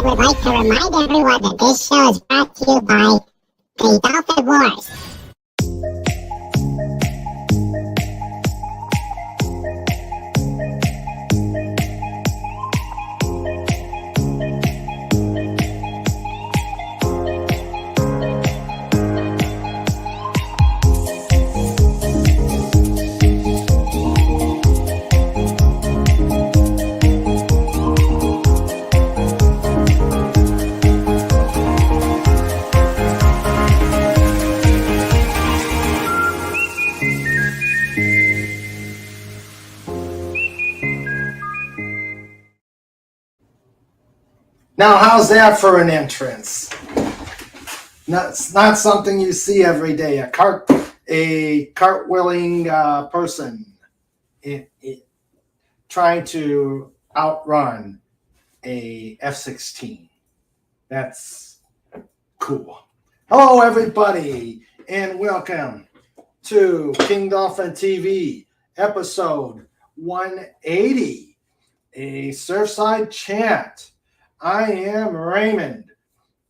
Surfside would like to remind everyone that this show is brought to you by the Dolphin Wars. Now, how's that for an entrance? It's not something you see every day. A cartwheeling person trying to outrun a F-16. That's cool. Hello, everybody, and welcome to King Dolphin TV, episode 180, a Surfside Chat. I am Raymond,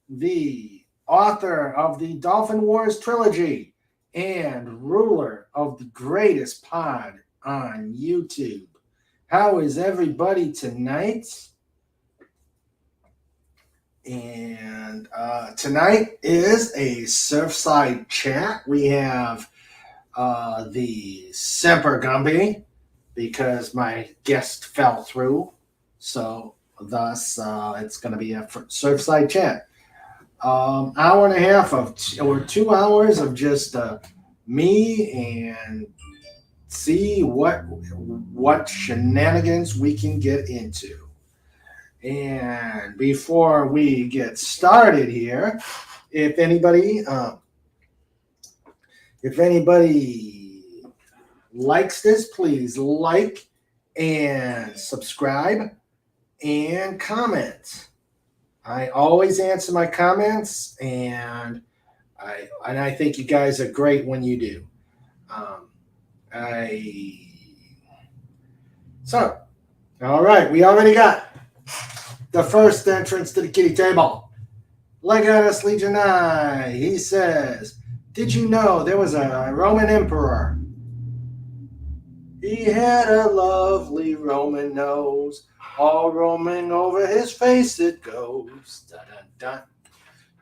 the author of the Dolphin Wars trilogy and ruler of the greatest pod on YouTube. How is everybody tonight? And tonight is a Surfside Chat. We have the Semper Gumby because my guest fell through. So thus, it's going to be a Surfside Chat. Hour and a half or 2 hours of just me and see what shenanigans we can get into. And before we get started here, if anybody likes this, please like and subscribe and comment. I always answer my comments, and I think you guys are great when you do. All right, we already got the first entrance to the kitty table. Legatus Legion I. He says, "Did you know there was a Roman emperor? He had a lovely Roman nose. All roaming over his face it goes." Dun, dun, dun.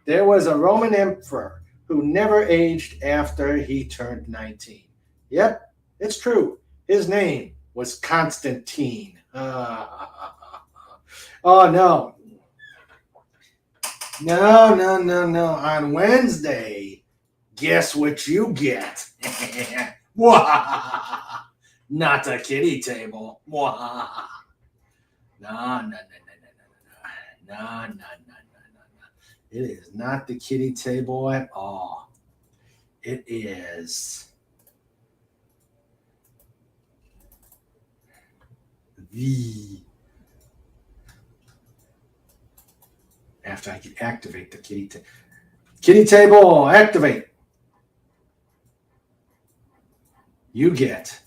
There was a Roman emperor who never aged after he turned 19. Yep, it's true. His name was Constantine. Oh, no. No. On Wednesday, guess what you get? Not a kitty table. No. It is not the kitty table at all. It is the... After I can activate the kitty table, activate. You get...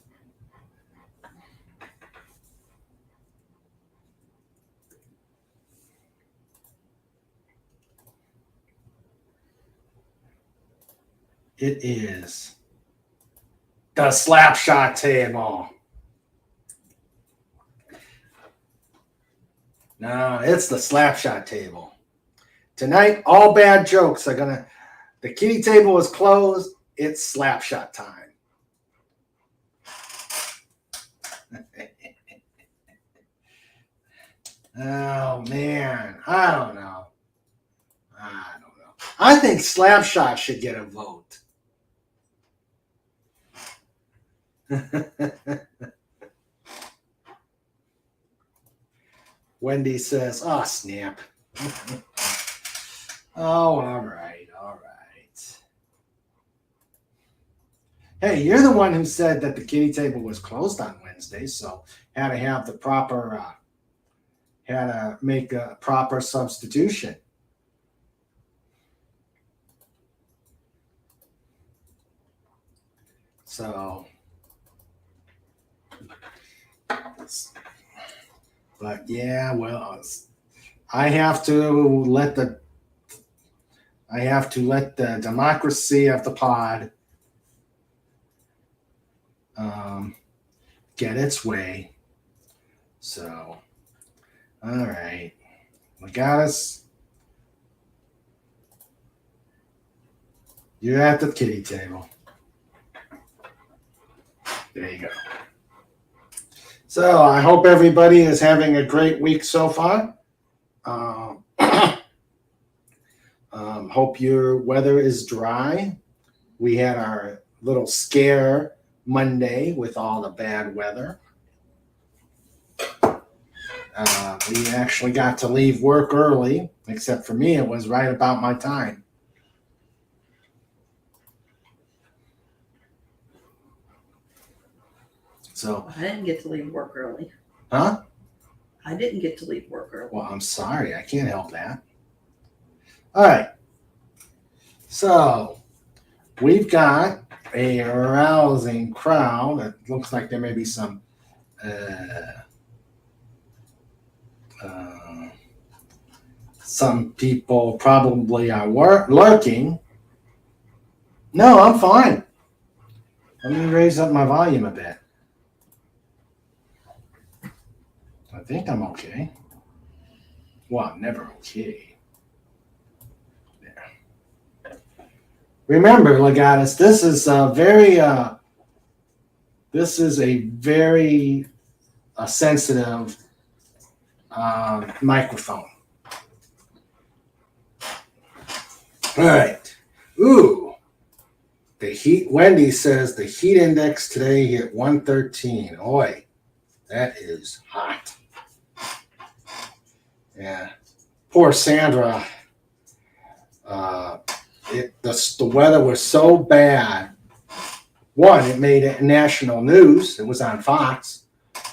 It is the slapshot table. No, it's the slapshot table. Tonight, all bad jokes are gonna... The kitty table is closed. It's slapshot time. Oh, man. I don't know. I think slapshot should get a vote. Wendy says, "Oh, snap." Oh, all right. Hey, you're the one who said that the kitty table was closed on Wednesday, so had to have the proper, had to make a proper substitution. So, but yeah, well, I have to let the democracy of the pod get its way. So, all right, Legatus, you're at the kitty table. There you go. So I hope everybody is having a great week so far. Hope your weather is dry. We had our little scare Monday with all the bad weather. We actually got to leave work early, except for me, it was right about my time. So I didn't get to leave work early. Huh? I didn't get to leave work early. Well, I'm sorry. I can't help that. All right. So we've got a rousing crowd. It looks like there may be some people probably are lurking. No, I'm fine. Let me raise up my volume a bit. I think I'm okay. Well, I'm never okay. There. Remember, Legatus, this is a very sensitive microphone. All right. Ooh. The heat. Wendy says the heat index today hit 113. Oi, that is hot. Yeah. Poor Sandra. The weather was so bad. One, it made it national news. It was on Fox.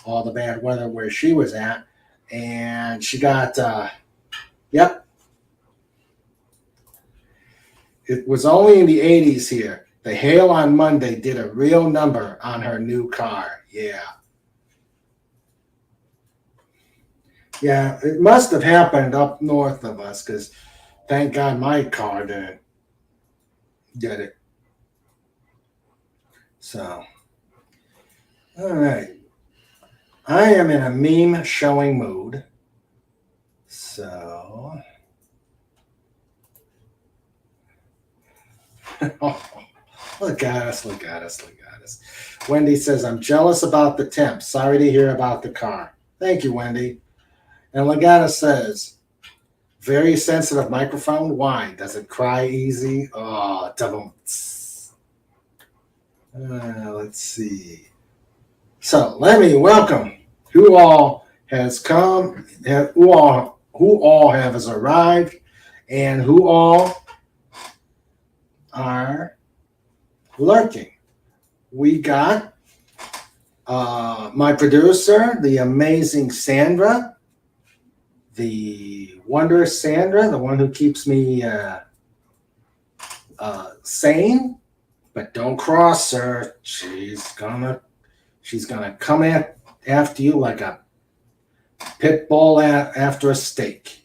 All the bad weather where she was at, and she got. Yep. It was only in the 80s here. The hail on Monday did a real number on her new car. Yeah. Yeah, it must have happened up north of us because thank God my car didn't get it. So, all right. I am in a meme showing mood. So, look at us. Wendy says, I'm jealous about the temp. Sorry to hear about the car. Thank you, Wendy. And Legatus says, very sensitive microphone. Why? Does it cry easy? Oh, double. Let's see. So let me welcome who all has come, who all has arrived, and who all are lurking. We got my producer, the amazing Sandra, the wondrous Sandra, the one who keeps me sane, but don't cross her. She's gonna come after you like a pit bull after a steak.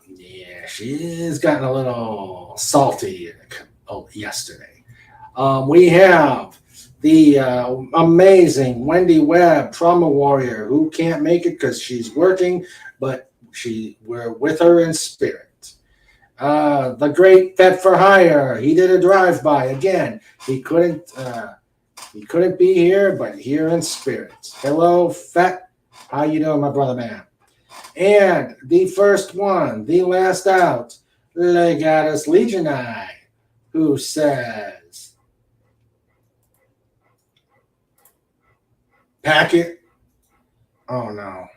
Yeah, she's gotten a little salty yesterday. We have the amazing Wendy Webb, Trauma Warrior, who can't make it because she's working, but we're with her in spirit. The great Vet for Hire, he did a drive-by again. He couldn't be here, but here in spirit. Hello, Fet. How you doing, my brother man? And the first one, the last out, Legatus Legionai, who says, packet. Oh no.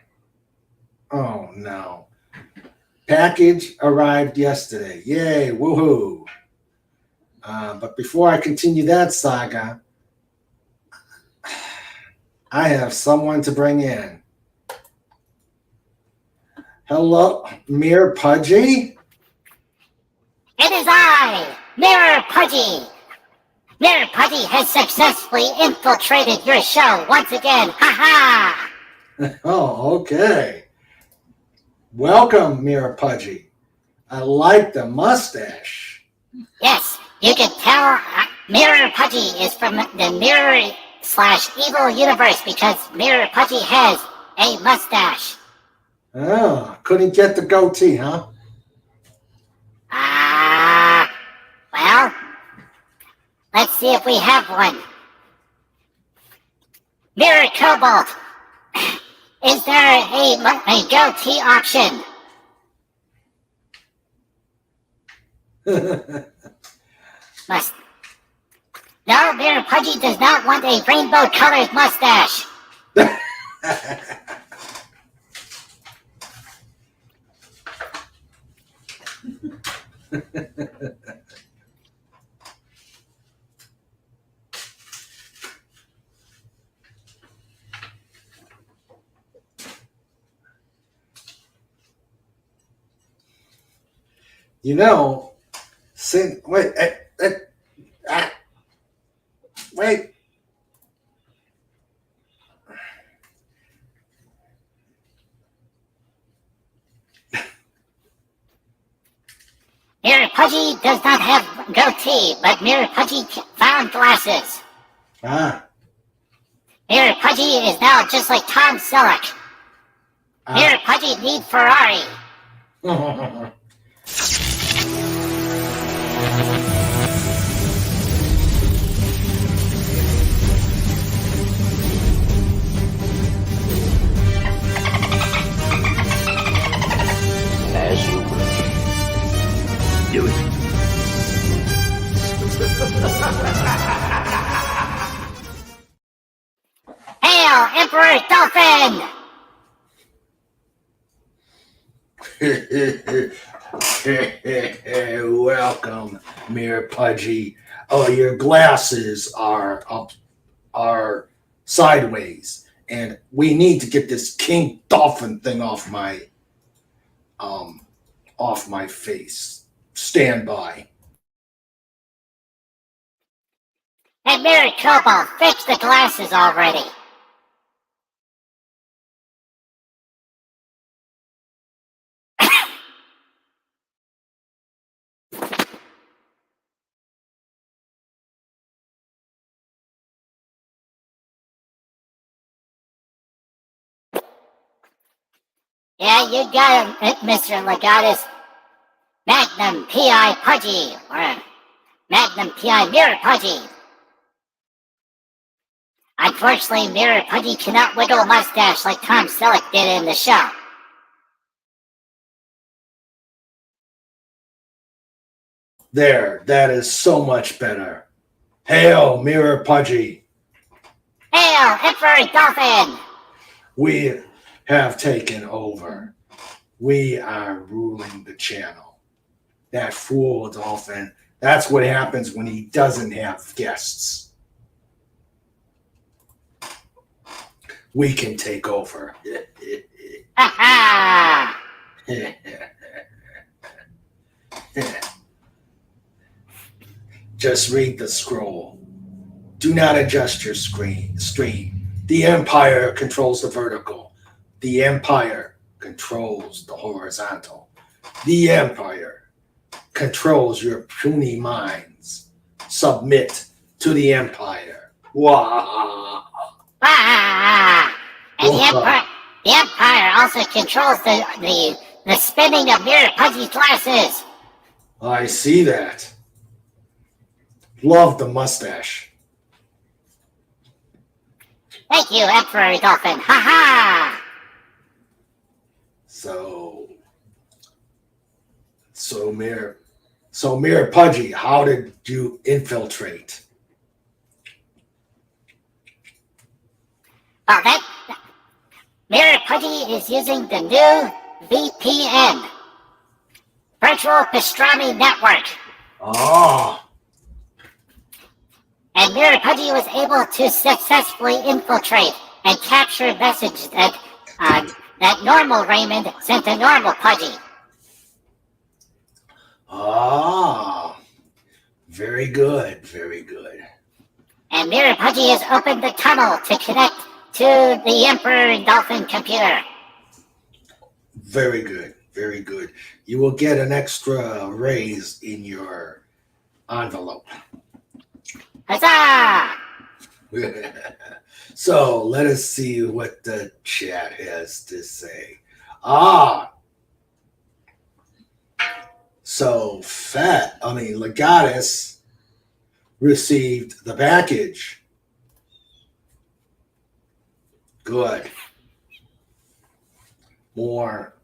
Package arrived yesterday. Yay, woohoo. But before I continue that saga, I have someone to bring in. Hello, Mir Pudgy? It is I, Mirror Pudgy. Mirror Pudgy has successfully infiltrated your show once again. Ha ha! Oh, okay. Welcome, Mirror Pudgy. I like the mustache. Yes, you can tell Mirror Pudgy is from the Mirror/Evil universe because Mirror Pudgy has a mustache. Oh, couldn't get the goatee, huh? Well, let's see if we have one. Mirror Cobalt, is there a goatee option? No, Mirror Pudgy does not want a rainbow-colored mustache. You know, wait. Mirror Pudgy does not have goatee, but Mirror Pudgy found glasses. Mirror Pudgy is now just like Tom Selleck. Mirror Pudgy need Ferrari. As you wish. Do it. Hail, Emperor Dolphin! Welcome, Mirror Pudgy. Oh, your glasses are sideways, and we need to get this King Dolphin thing off my face. Stand by. Hey, Mirror Cobalt, fix the glasses already. Yeah, you got it, Mr. Legatus. Magnum P.I. Pudgy, or Magnum P.I. Mirror Pudgy. Unfortunately, Mirror Pudgy cannot wiggle a mustache like Tom Selleck did in the show. There, that is so much better. Hail, Mirror Pudgy. Hail, Emperor Dolphin! We have taken over. We are ruling the channel. That fool Dolphin, that's what happens when he doesn't have guests. We can take over. Ha ha! Just read the scroll. Do not adjust your stream. The Empire controls the vertical. The Empire controls the horizontal. The Empire controls your puny minds. Submit to the Empire. Wah! Ah! And the Empire also controls the spinning of Mirror Pudgy's glasses. I see that. Love the mustache. Thank you, Emperor Dolphin. Ha ha! So Mirror Pudgy, how did you infiltrate? Well, Mirror Pudgy is using the new VPN, Virtual Pastrami Network. Oh. And Mirror Pudgy was able to successfully infiltrate and capture a message that normal Raymond sent to normal Pudgy. Ah, very good, very good. And Mirror Pudgy has opened the tunnel to connect to the Emperor Dolphin computer. Very good. Very good. You will get an extra raise in your envelope. Huzzah! So let us see what the chat has to say. So Legatus received the package. Good. More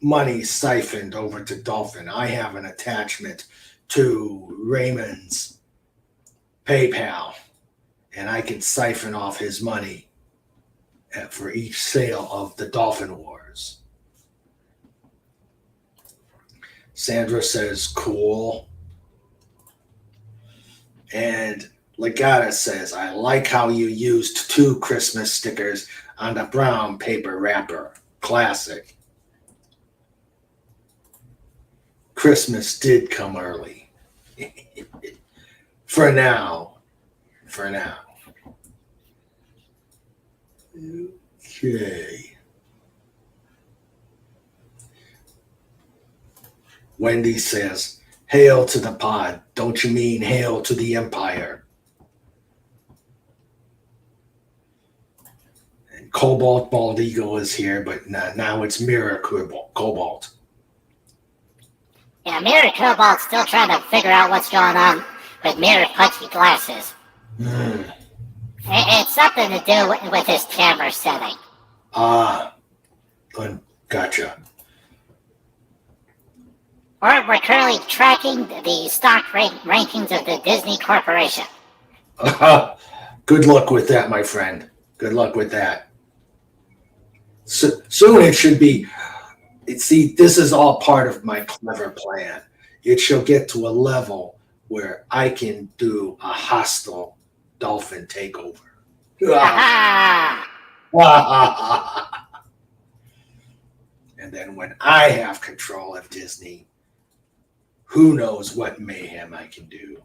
money siphoned over to Dolphin. I have an attachment to Raymond's PayPal, and I can siphon off his money for each sale of the Dolphin Wars. Sandra says, cool. And Legata says, I like how you used 2 Christmas stickers on the brown paper wrapper. Classic. Christmas did come early. For now. Okay. Wendy says, hail to the pod. Don't you mean hail to the empire? And Cobalt Bald Eagle is here, but now it's Mirror Cobalt. Yeah, Mirror Cobalt's still trying to figure out what's going on with Mirror Pudgy glasses. It's something to do with his camera setting. Gotcha. We're currently tracking the stock rankings of the Disney Corporation. Good luck with that, my friend. Good luck with that. Soon it should be. See, this is all part of my clever plan. It shall get to a level where I can do a hostile dolphin takeover. And then when I have control of Disney, who knows what mayhem I can do.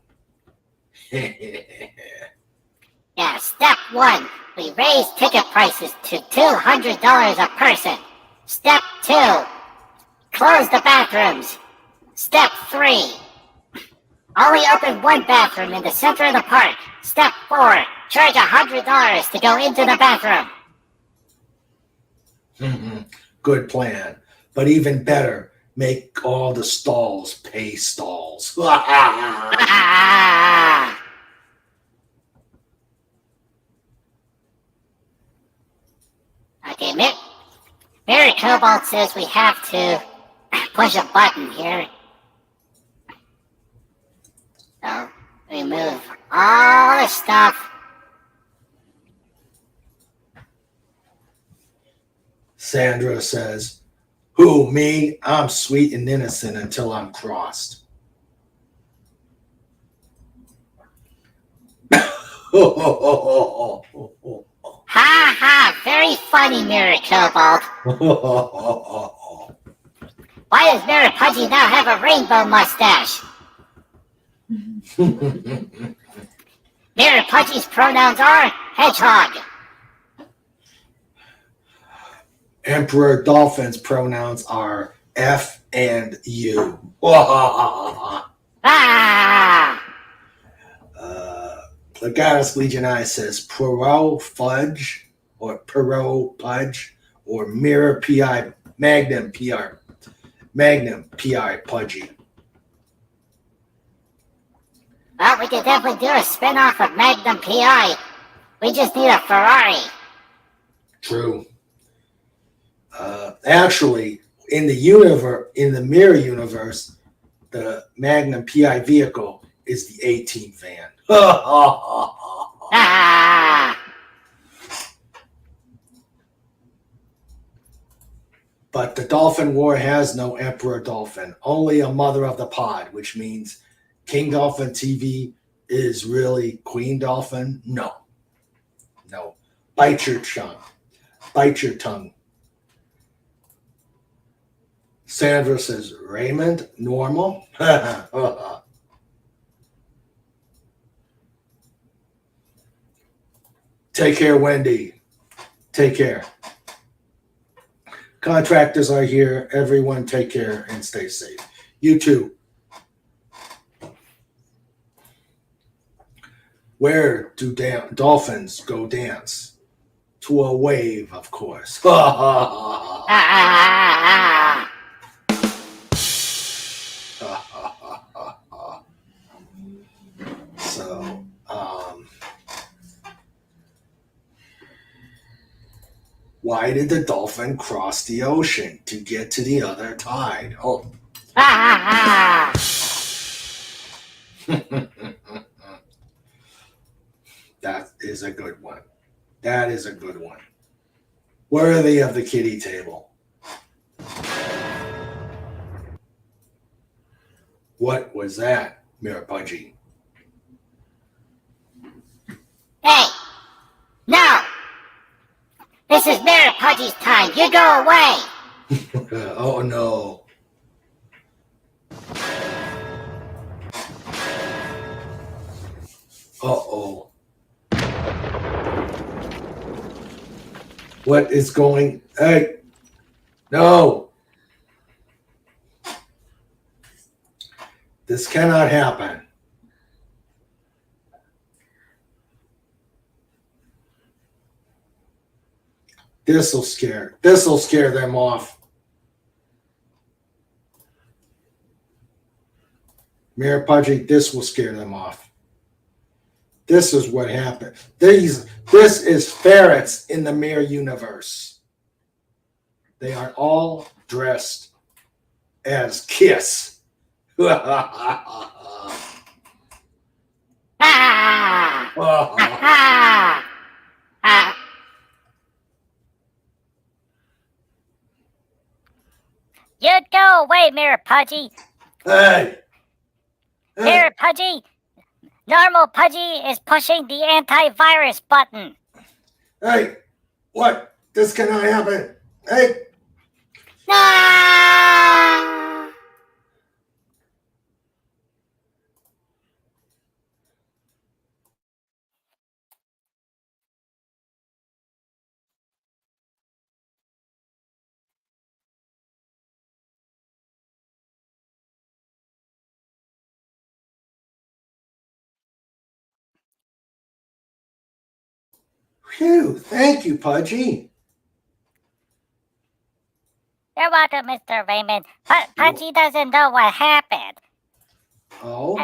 Yeah, step 1, we raise ticket prices to $200 a person. Step 2, close the bathrooms. Step 3, only open 1 bathroom in the center of the park. Step 4, charge $100 to go into the bathroom. Good plan. But even better, make all the stalls pay stalls. Okay, Mary Cobalt says we have to push a button here. So, remove all the stuff. Sandra says, who, me? I'm sweet and innocent until I'm crossed. Ha ha, very funny, Mirror Cobalt. Why does Mirror Pudgy now have a rainbow mustache? Mirror Pudgy's pronouns are hedgehog. Emperor Dolphin's pronouns are F and U. Legatus Legion I says Perot Fudge or Perot Pudge or Mirror PI Magnum PI Pudgy. Well, we could definitely do a spin-off of Magnum PI. We just need a Ferrari. True. Actually, in the Mirror universe, the Magnum PI vehicle is the A-Team van. But the Dolphin War has no Emperor Dolphin, only a Mother of the Pod, which means King Dolphin TV is really Queen Dolphin. No. Bite your tongue. Sandra says, Raymond, normal? Take care, Wendy. Take care. Contractors are here. Everyone take care and stay safe. You too. Where do dolphins go dance? To a wave, of course. So, why did the dolphin cross the ocean to get to the other tide? Oh. That is a good one. That is a good one. Worthy of the kiddie table. What was that, Mirapudgy? Hey! No! This is Mirapudgy's time. You go away! Oh no. Uh-oh. What is going? Hey! No! This cannot happen. This'll scare them off. Mirapudgy, this will scare them off. This is what happened. This is ferrets in the mirror universe. They are all dressed as Kiss. You go away, Mirapudgy. Hey! Mirapudgy, normal Pudgy is pushing the antivirus button. Hey! What? This cannot happen. Hey! No! Phew! Thank you, Pudgy. You're welcome, Mr. Raymond. Pudgy doesn't know what happened. Oh?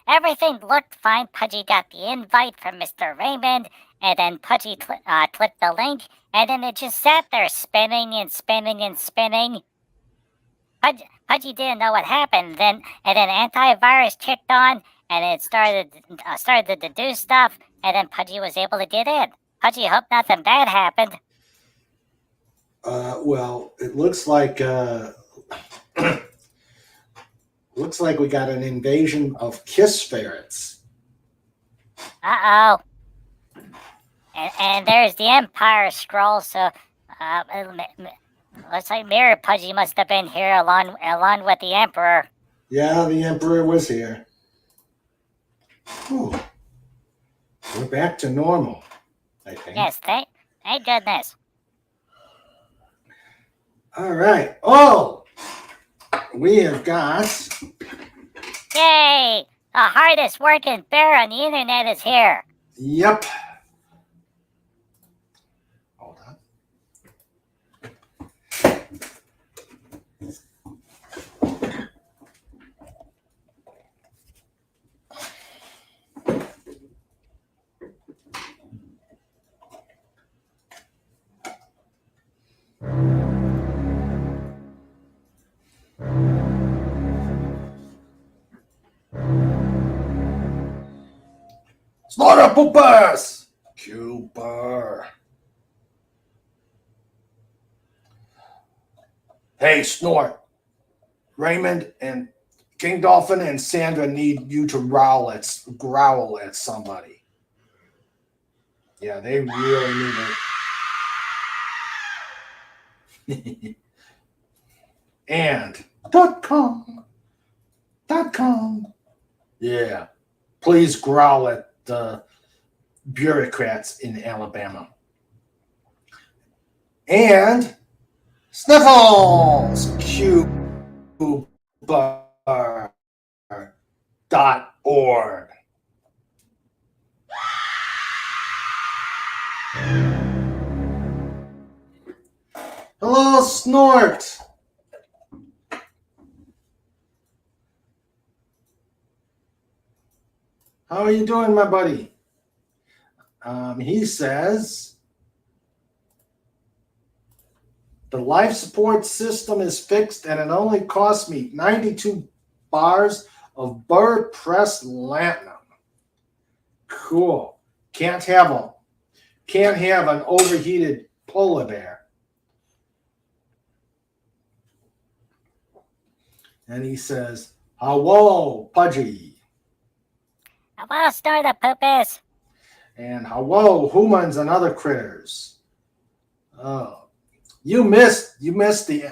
Everything looked fine. Pudgy got the invite from Mr. Raymond, and then Pudgy clicked the link, and then it just sat there spinning and spinning and spinning. Pudgy didn't know what happened. And then antivirus kicked on, and it started to do stuff, and then Pudgy was able to get in. Pudgy hoped nothing bad happened. Well, it looks like we got an invasion of Kiss ferrets. Uh-oh. And there's the Empire Scroll, so looks like Mirapudgy must have been here along with the Emperor. Yeah, the Emperor was here. Whew. We're back to normal, I think. Yes, thank goodness. All right. Oh, we have got... Yay! The hardest working bear on the internet is here. Yep. Hold on. Slaughter poopers! Cooper. Hey, Snort. Raymond and King Dolphin and Sandra need you to growl at somebody. Yeah, they really need it. And .com. Yeah. Please growl at the bureaucrats in Alabama. And Sniffles Cuber.org. Hello, Snort. How are you doing, my buddy? He says the life support system is fixed and it only cost me 92 bars of bird pressed latinum. Cool. Can't have an overheated polar bear. And he says, hello, Pudgy. Hello, Snort the Poopus. And hello, humans and other critters. Oh, you missed the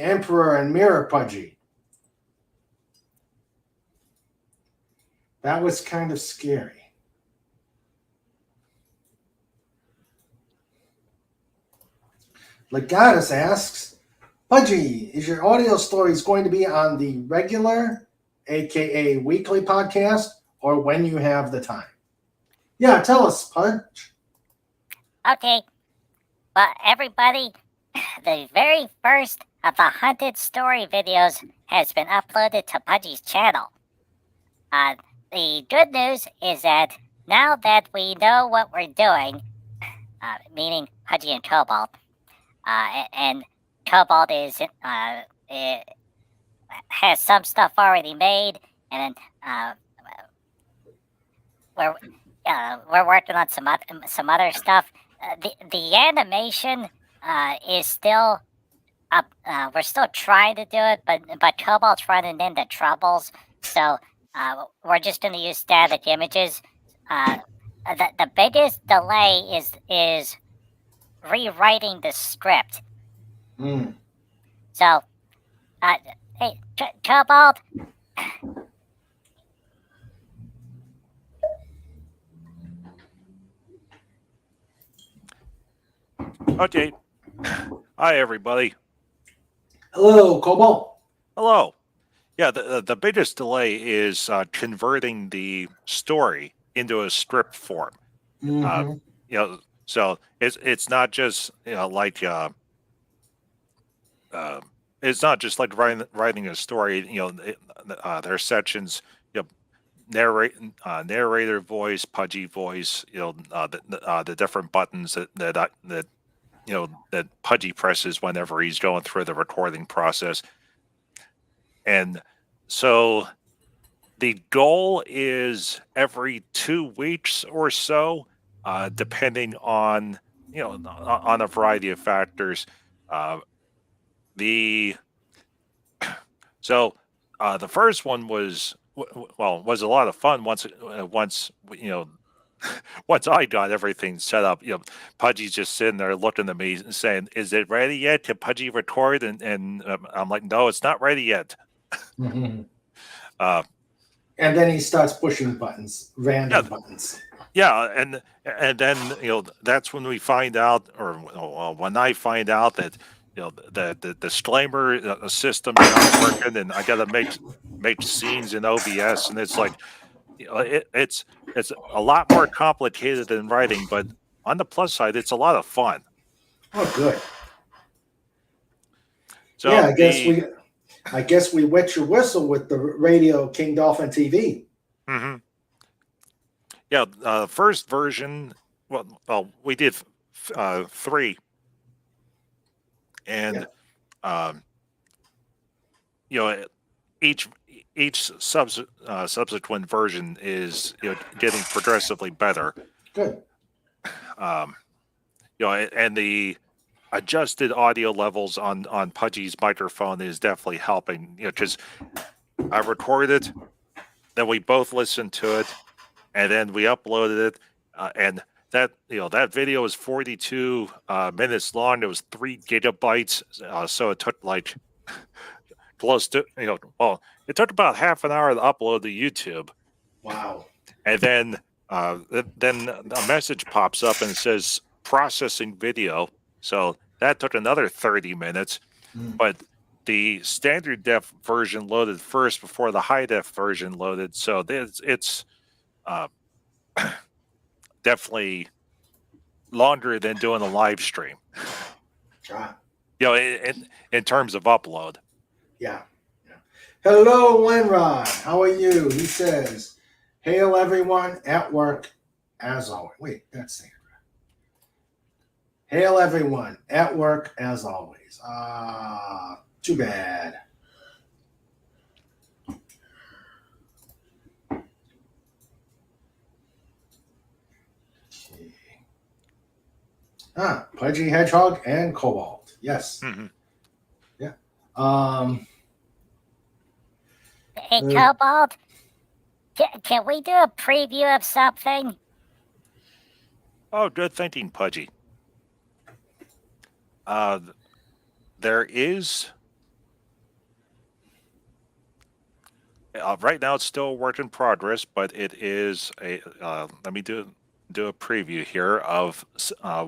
Emperor and Mirror, Pudgy. That was kind of scary. Legatus asks, Pudgy, is your audio stories going to be on the regular, aka weekly podcast, or when you have the time? Yeah, tell us, Pudge. Okay. Well, everybody, the very first of the Hunted Story videos has been uploaded to Pudgy's channel. The good news is that now that we know what we're doing, meaning Pudgy and Cobalt, and Cobalt it has some stuff already made, and we're working on some other stuff. The animation is still up. We're still trying to do it, but Cobalt's running into troubles, so we're just going to use static images. The biggest delay is rewriting the script. So, hey, Cobalt. Okay. Hi, everybody. Hello, Cobalt. Hello. Yeah, the biggest delay is converting the story into a script form. So it's not just like it's not just like writing a story. There are sections. Narrator voice, Pudgy voice. The different buttons that Pudgy presses whenever he's going through the recording process. And so the goal is every 2 weeks or so, depending on on a variety of factors. The first one was a lot of fun once once I got everything set up. Pudgy's just sitting there looking at me and saying, "Is it ready yet? Can Pudgy record?" And I'm like, "No, it's not ready yet." And then he starts pushing buttons, random buttons. Yeah, and then that's when we find out, or when I find out that the disclaimer system is not working, and I got to make scenes in OBS, and it's like it's a lot more complicated than writing, but on the plus side, it's a lot of fun. Oh, good. So yeah, I guess we wet your whistle with the Radio King Dolphin TV. Mm-hmm. Yeah, first version. Well, we did 3, and each subsequent version is getting progressively better. Good. And the adjusted audio levels on Pudgy's microphone is definitely helping. Because I recorded it, then we both listened to it, and then we uploaded it, and that video is 42 minutes long. It was 3 gigabytes, so it took like close to it took about half an hour to upload to YouTube. Wow. And then a message pops up and it says processing video. So that took another 30 minutes, but the standard def version loaded first before the high def version loaded. So it's definitely longer than doing a live stream. Ah, In terms of upload. yeah. Hello, Lenrod. How are you? He says, "Hail everyone at work, as always." Wait, that's it. Hail everyone at work, as always. Too bad. Pudgy Hedgehog and Cobalt. Yes. Mm-hmm. Yeah. Hey, Cobalt, can we do a preview of something? Oh, good thinking, Pudgy. There is right now. It's still a work in progress, but it is a. Let me do a preview here of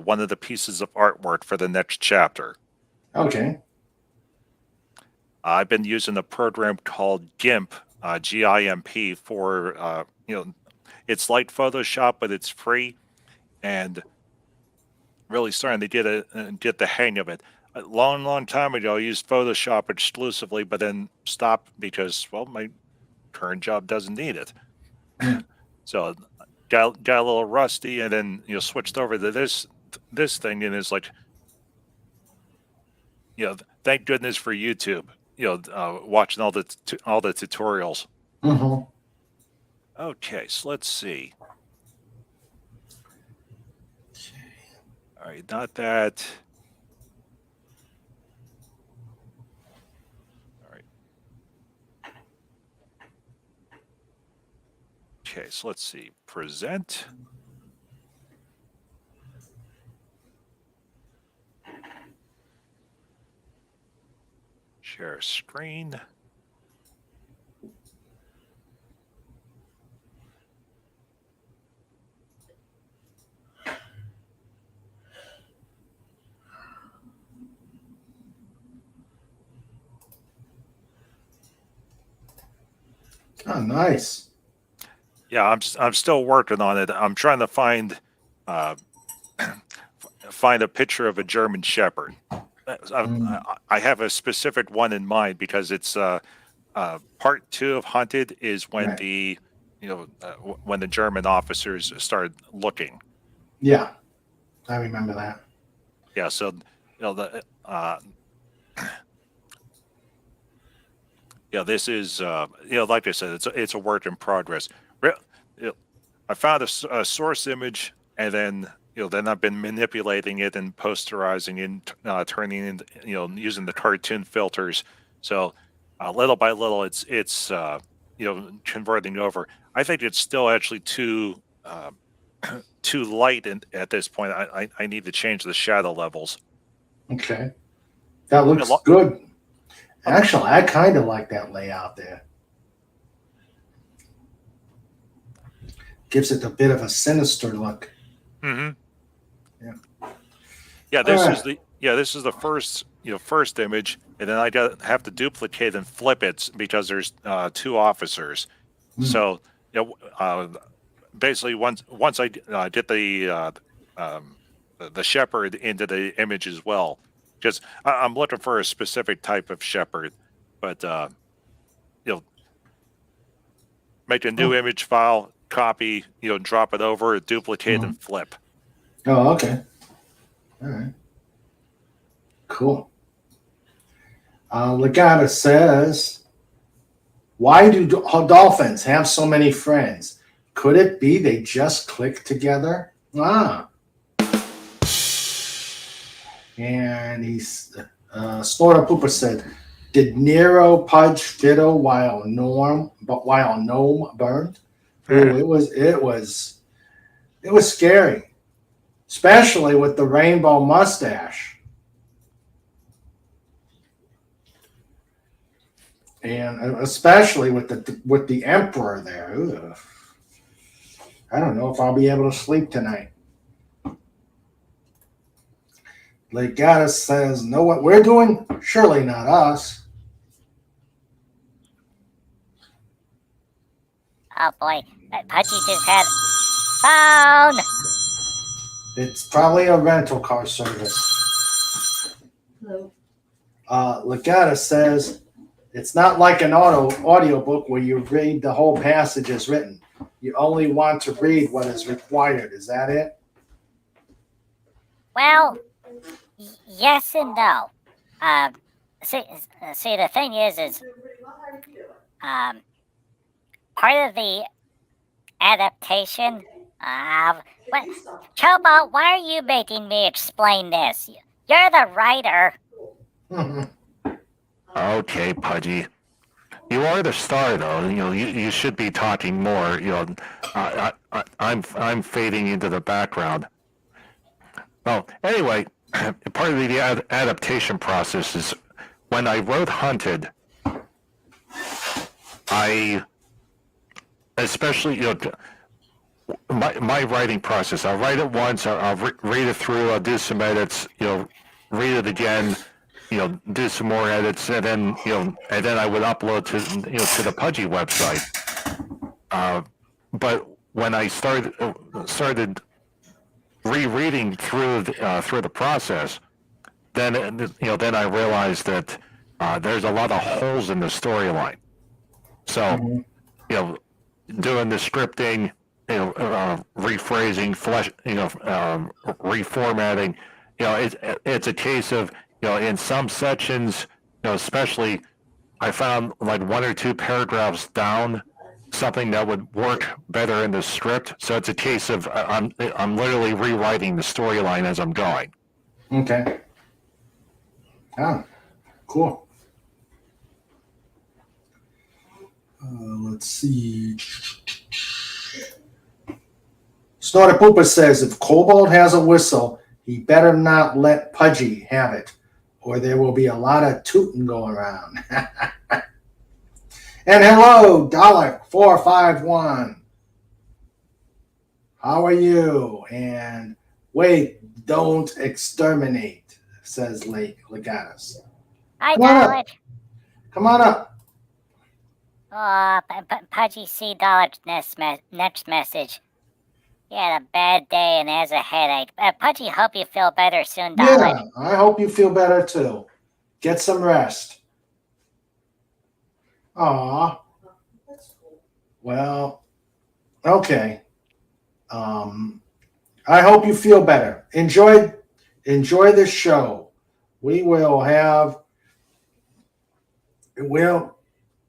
one of the pieces of artwork for the next chapter. Okay. I've been using a program called GIMP, GIMP, for it's like Photoshop, but it's free, and really starting to get the hang of it. A long time ago, I used Photoshop exclusively, but then stopped because, well, my current job doesn't need it. So got a little rusty, and then switched over to this thing, and it's like, thank goodness for YouTube. Watching all the tutorials. Mm-hmm. Okay, so let's see. All right, not that. All right. Okay, so let's see. Present. Share screen. Oh, nice. Yeah, I'm still working on it. I'm trying to find find a picture of a German Shepherd. I have a specific one in mind because it's part 2 of Hunted is when Right. the when the German officers started looking. Yeah, I remember that. Yeah, so the this is like I said, it's a work in progress. I found a source image, and then then I've been manipulating it and posterizing and turning in using the cartoon filters. So little by little, it's converting over. I think it's still actually too light at this point. I need to change the shadow levels. Okay, that looks good. Actually, I kind of like that layout there. Gives it a bit of a sinister look. Mm-hmm. Yeah. Yeah, this is the first image, and then I have to duplicate and flip it because there's 2 officers. So basically once I get the shepherd into the image as well, because I'm looking for a specific type of shepherd, but make a new image file, copy, drop it over, duplicate, and flip. Oh, okay. All right. Cool. Legata says, "Why do dolphins have so many friends? Could it be they just click together?" And he's Snorter Pooper said, "Did Nero Pudge fiddle while Gnome burned?" Ooh, it was scary, especially with the rainbow mustache. And especially with the emperor there. Ugh. I don't know if I'll be able to sleep tonight. Legatus says, know what we're doing? Surely not us. Oh boy, Pudgy just had phone. It's probably a rental car service. Hello. Legatus says, it's not like an audiobook where you read the whole passage as written. You only want to read what is required. Is that it? Well, yes and no. See, the thing is, part of the adaptation. Chobo, why are you making me explain this? You're the writer. Okay, Pudgy. You are the star, though. You should be talking more. I'm fading into the background. Well, anyway, part of the adaptation process is when I wrote Hunted. Especially my writing process. I'll write it once. I'll read it through. I'll do some edits. Read it again. Do some more edits, and then and then I would upload to the Pudgy website. But when I started rereading through the process, then I realized that there's a lot of holes in the storyline. So doing the scripting, rephrasing, reformatting. It's a case of in some sections, especially, I found like one or two paragraphs down something that would work better in the script. So it's a case of I'm literally rewriting the storyline as I'm going. Okay. Ah, cool. Let's see. Snorter Pooper says if Kobold has a whistle, he better not let Pudgy have it, or there will be a lot of tooting going around. And hello, Dalek451. How are you? And wait, don't exterminate, says Legatus. Hi, Come on up. Dalek. Come on up. Oh, Pudgy see Dalek's next message. He had a bad day and has a headache. Pudgy, hope you feel better soon, Dalek. Yeah, I hope you feel better too. Get some rest. Aw. Well, okay. I hope you feel better. Enjoy this show.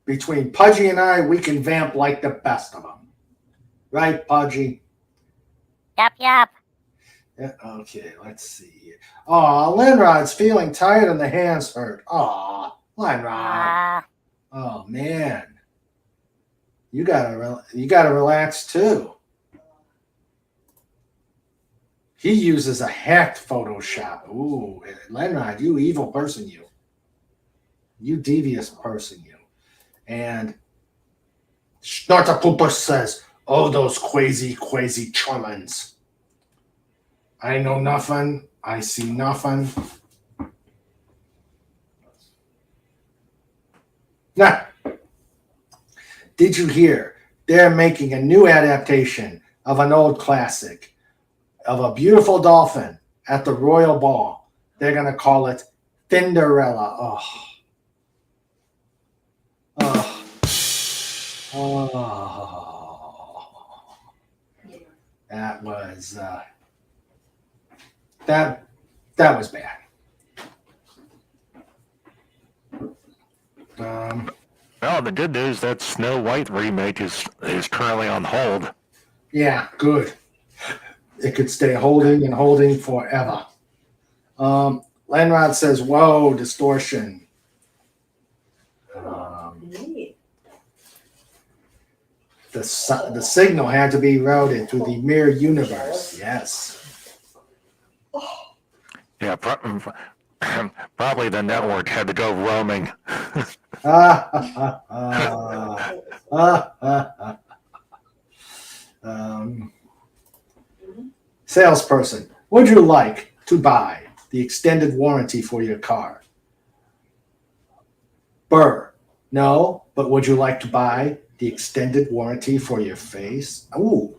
Between Pudgy and I, we can vamp like the best of them. Right, Pudgy? Yup. Yeah, okay, let's see. Aw, Linrod's feeling tired and the hands hurt. Aw, Linrod. Oh man, you gotta relax too. He uses a hacked Photoshop. Ooh, Lenrod, you evil person, you devious person, you. And Snortapooper says, "Oh, those crazy chillins. I know nothing. I see nothing." Now, did you hear? They're making a new adaptation of an old classic of a beautiful dolphin at the Royal Ball. They're going to call it Cinderella. Oh. That was that was bad. Well, the good news that Snow White remake is currently on hold. Yeah, good. It could stay holding forever. Lenrod says, "Whoa, distortion." The signal had to be routed to the mirror universe. Yes. Yeah, probably the network had to go roaming. Salesperson, would you like to buy the extended warranty for your car? Burr, no, but would you like to buy the extended warranty for your face? Ooh.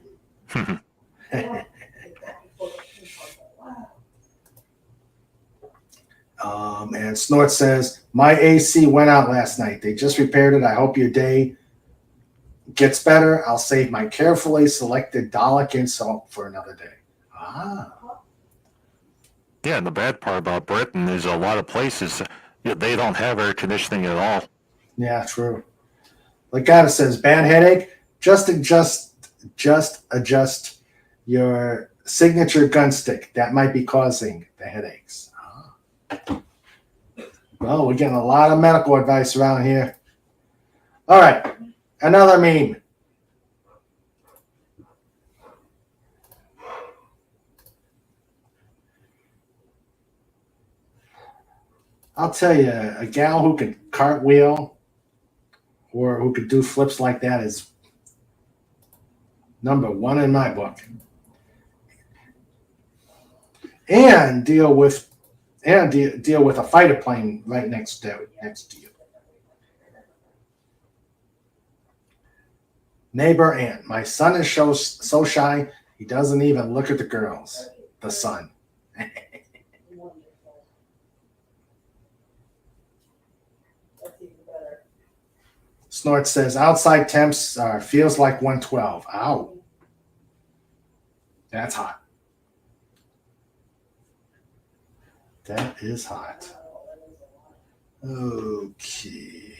And Snort says, my AC went out last night. They just repaired it. I hope your day gets better. I'll save my carefully selected Dalek insult for another day. Ah. Yeah, and the bad part about Britain is a lot of places they don't have air conditioning at all. Yeah, true. Legata says, bad headache. Just adjust your signature gun stick. That might be causing the headaches. Ah. Well, we're getting a lot of medical advice around here. All right, another meme. I'll tell you, a gal who could cartwheel or who could do flips like that is number one in my book. And deal with a fighter plane right next to you. Neighbor Aunt, my son is so shy he doesn't even look at the girls. The son. Snort says outside temps feels like 112. Ow. That's hot. That is hot. Okay.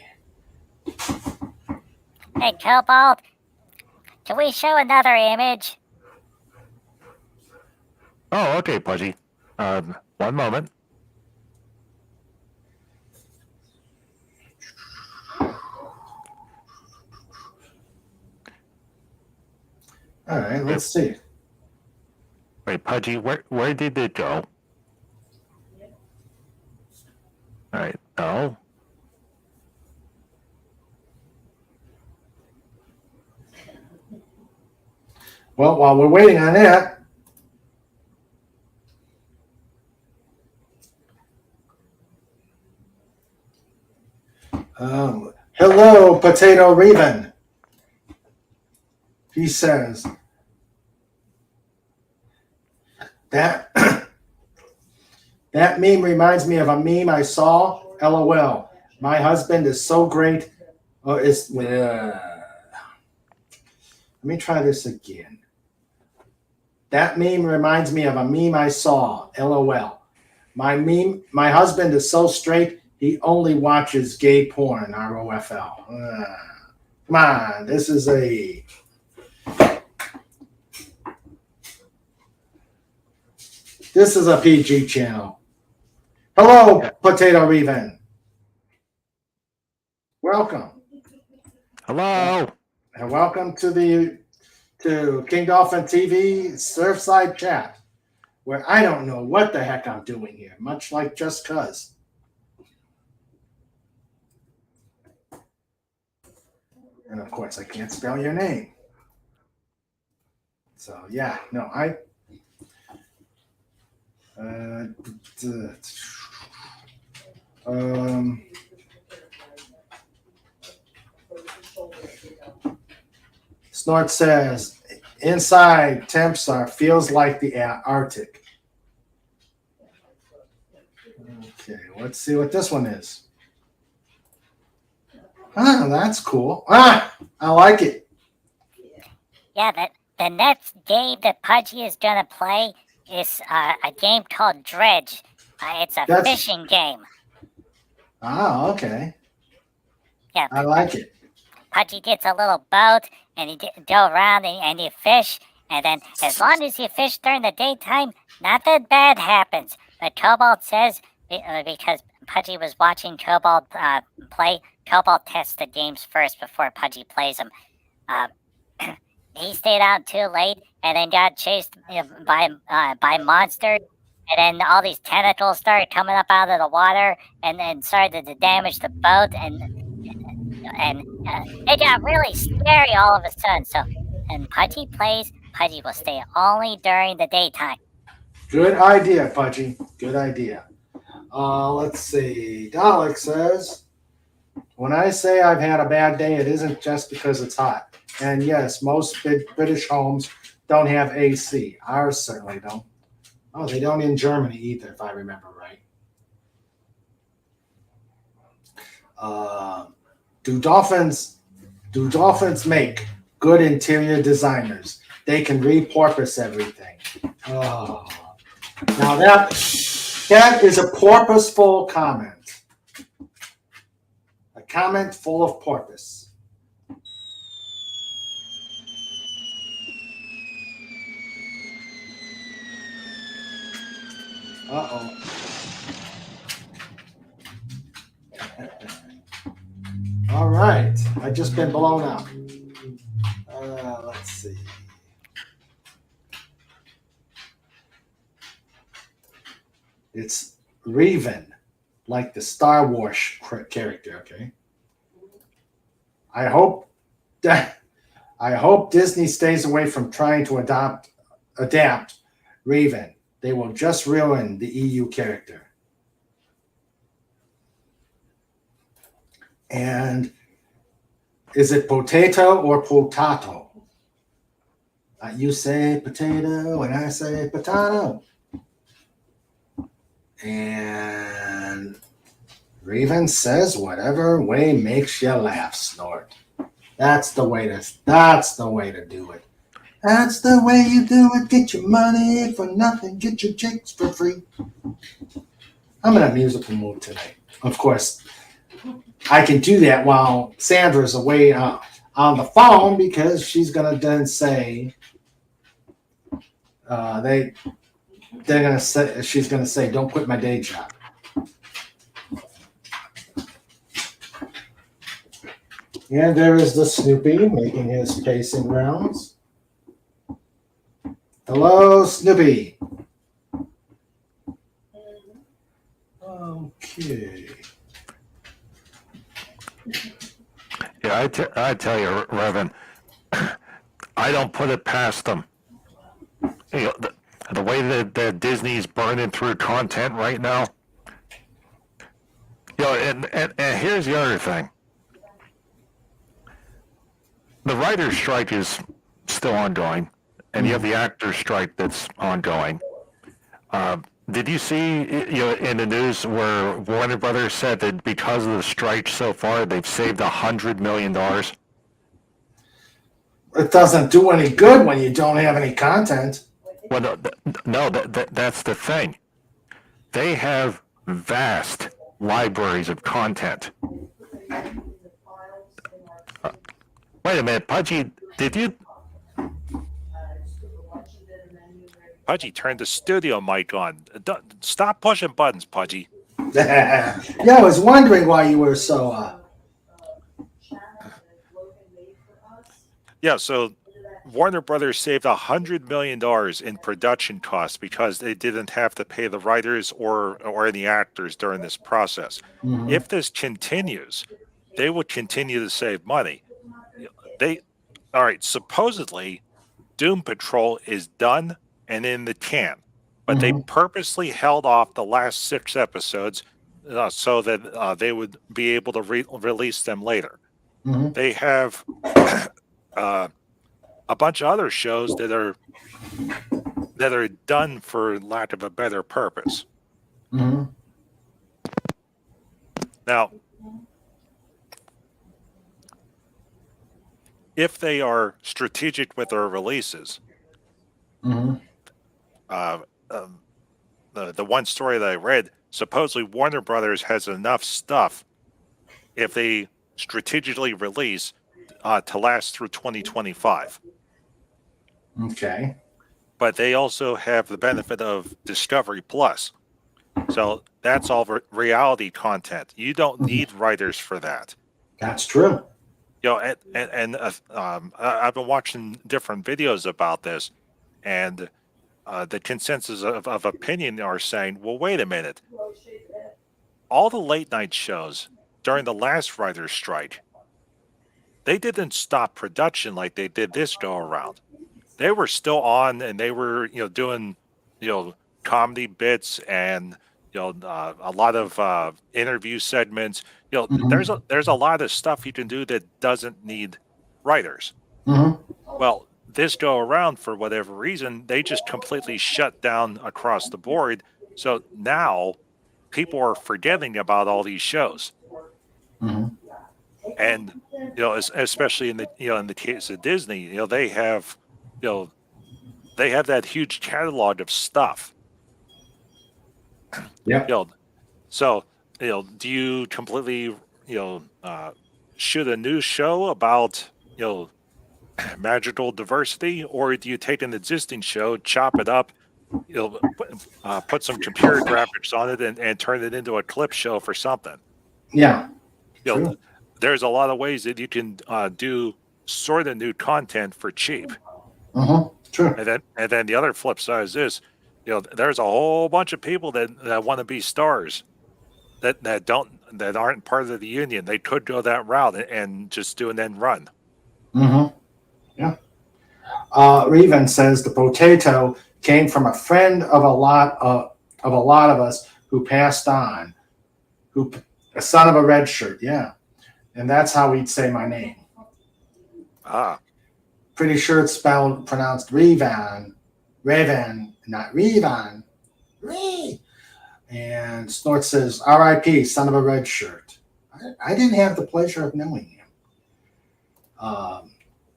Hey, Cobalt, can we show another image? Oh, okay, Pudgy. One moment. All right, let's see. Wait, Pudgy, where did it go? All right, no. Well, while we're waiting on that, hello, Potato Raven. He says that that meme reminds me of a meme I saw. LOL. My husband is so great. Let me try this again. That meme reminds me of a meme I saw. LOL. My husband is so straight, he only watches gay porn. ROFL. Come on, this is a PG channel. Hello, Potato Reven. Welcome. Hello. And welcome to King Dolphin TV Surfside chat, where I don't know what the heck I'm doing here, much like Just Cuz. And of course, I can't spell your name. So yeah, no, Snort says, inside temps feels like the Arctic. Okay, let's see what this one is. Ah, that's cool. Ah, I like it. Yeah, the next game that Pudgy is gonna play is a game called Dredge. It's a fishing game. Ah, okay. Yeah, I like it. Pudgy gets a little boat, and you go around and you fish, and then as long as you fish during the daytime, nothing bad happens. But Cobalt says, because Pudgy was watching Cobalt play, Cobalt tests the games first before Pudgy plays them. He stayed out too late, and then got chased by monsters, and then all these tentacles started coming up out of the water, and then started to damage the boat, and it got really scary all of a sudden. So, and Pudgy plays, Pudgy will stay only during the daytime. Good idea, Pudgy. Good idea. Let's see. Dalek says, when I say I've had a bad day, it isn't just because it's hot. And yes, most British homes don't have AC. Ours certainly don't. Oh, they don't in Germany either, if I remember right. Do dolphins make good interior designers? They can repurpose everything. Oh. Now that is a purposeful comment. A comment full of purpose. Uh-oh. All right. I've just been blown up. Let's see. It's Revan, like the Star Wars character, okay? I hope Disney stays away from trying to adapt Revan. They will just ruin the EU character. And is it potato or potato? You say potato and I say potato. And Raven says whatever way makes you laugh, Snort. That's the way to do it. That's the way you do it. Get your money for nothing. Get your chicks for free. I'm in a musical mood tonight. Of course, I can do that while Sandra's away on the phone because she's gonna then say she's gonna say, don't quit my day job. And there is the Snoopy making his pacing rounds. Hello, Snoopy. Okay. Yeah, I tell you, Revan, I don't put it past them. You know, the way that Disney's burning through content right now. You know, and here's the other thing. The writer's strike is still ongoing, and you have the actor's strike that's ongoing. Did you see, in the news where Warner Brothers said that because of the strike so far, they've saved $100 million? It doesn't do any good when you don't have any content. Well, no, that's the thing. They have vast libraries of content. Wait a minute, Pudgy, did you? Pudgy turned the studio mic on. Stop pushing buttons, Pudgy. Yeah, I was wondering why you were so. Yeah, so Warner Brothers saved $100 million in production costs because they didn't have to pay the writers or any actors during this process. Mm-hmm. If this continues, they will continue to save money. All right, supposedly, Doom Patrol is done and in the can, but they purposely held off the last 6 episodes so that they would be able to release them later. Mm-hmm. They have a bunch of other shows that are done for lack of a better purpose. Mm-hmm. Now, if they are strategic with their releases, the one story that I read, supposedly Warner Brothers has enough stuff if they strategically release to last through 2025. Okay. But they also have the benefit of Discovery Plus. So that's all reality content. You don't need writers for that. That's true. I've been watching different videos about this, and the consensus of opinion are saying, well, wait a minute. All the late night shows during the last writer's strike, they didn't stop production like they did this go around. They were still on, and they were, doing, comedy bits and a lot of interview segments. There's a lot of stuff you can do that doesn't need writers. Mm-hmm. Well, this go around, for whatever reason, they just completely shut down across the board. So now people are forgetting about all these shows. Mm-hmm. And especially in the case of Disney, they have that huge catalog of stuff. Yeah. So do you completely shoot a new show about magical diversity, or do you take an existing show, chop it up, put some computer graphics on it, and turn it into a clip show for something? Yeah. There's a lot of ways that you can do sort of new content for cheap. Mm-hmm. True. And then the other flip side is this: there's a whole bunch of people that want to be stars that aren't part of the union. They could go that route and just do an end run. Mm-hmm. Yeah. Reven says the potato came from a friend of a lot of us who passed on, a son of a red shirt. Yeah. And that's how he'd say my name. Ah. Pretty sure it's pronounced Revan, not Revan. And Snort says, R.I.P., son of a red shirt. I didn't have the pleasure of knowing him.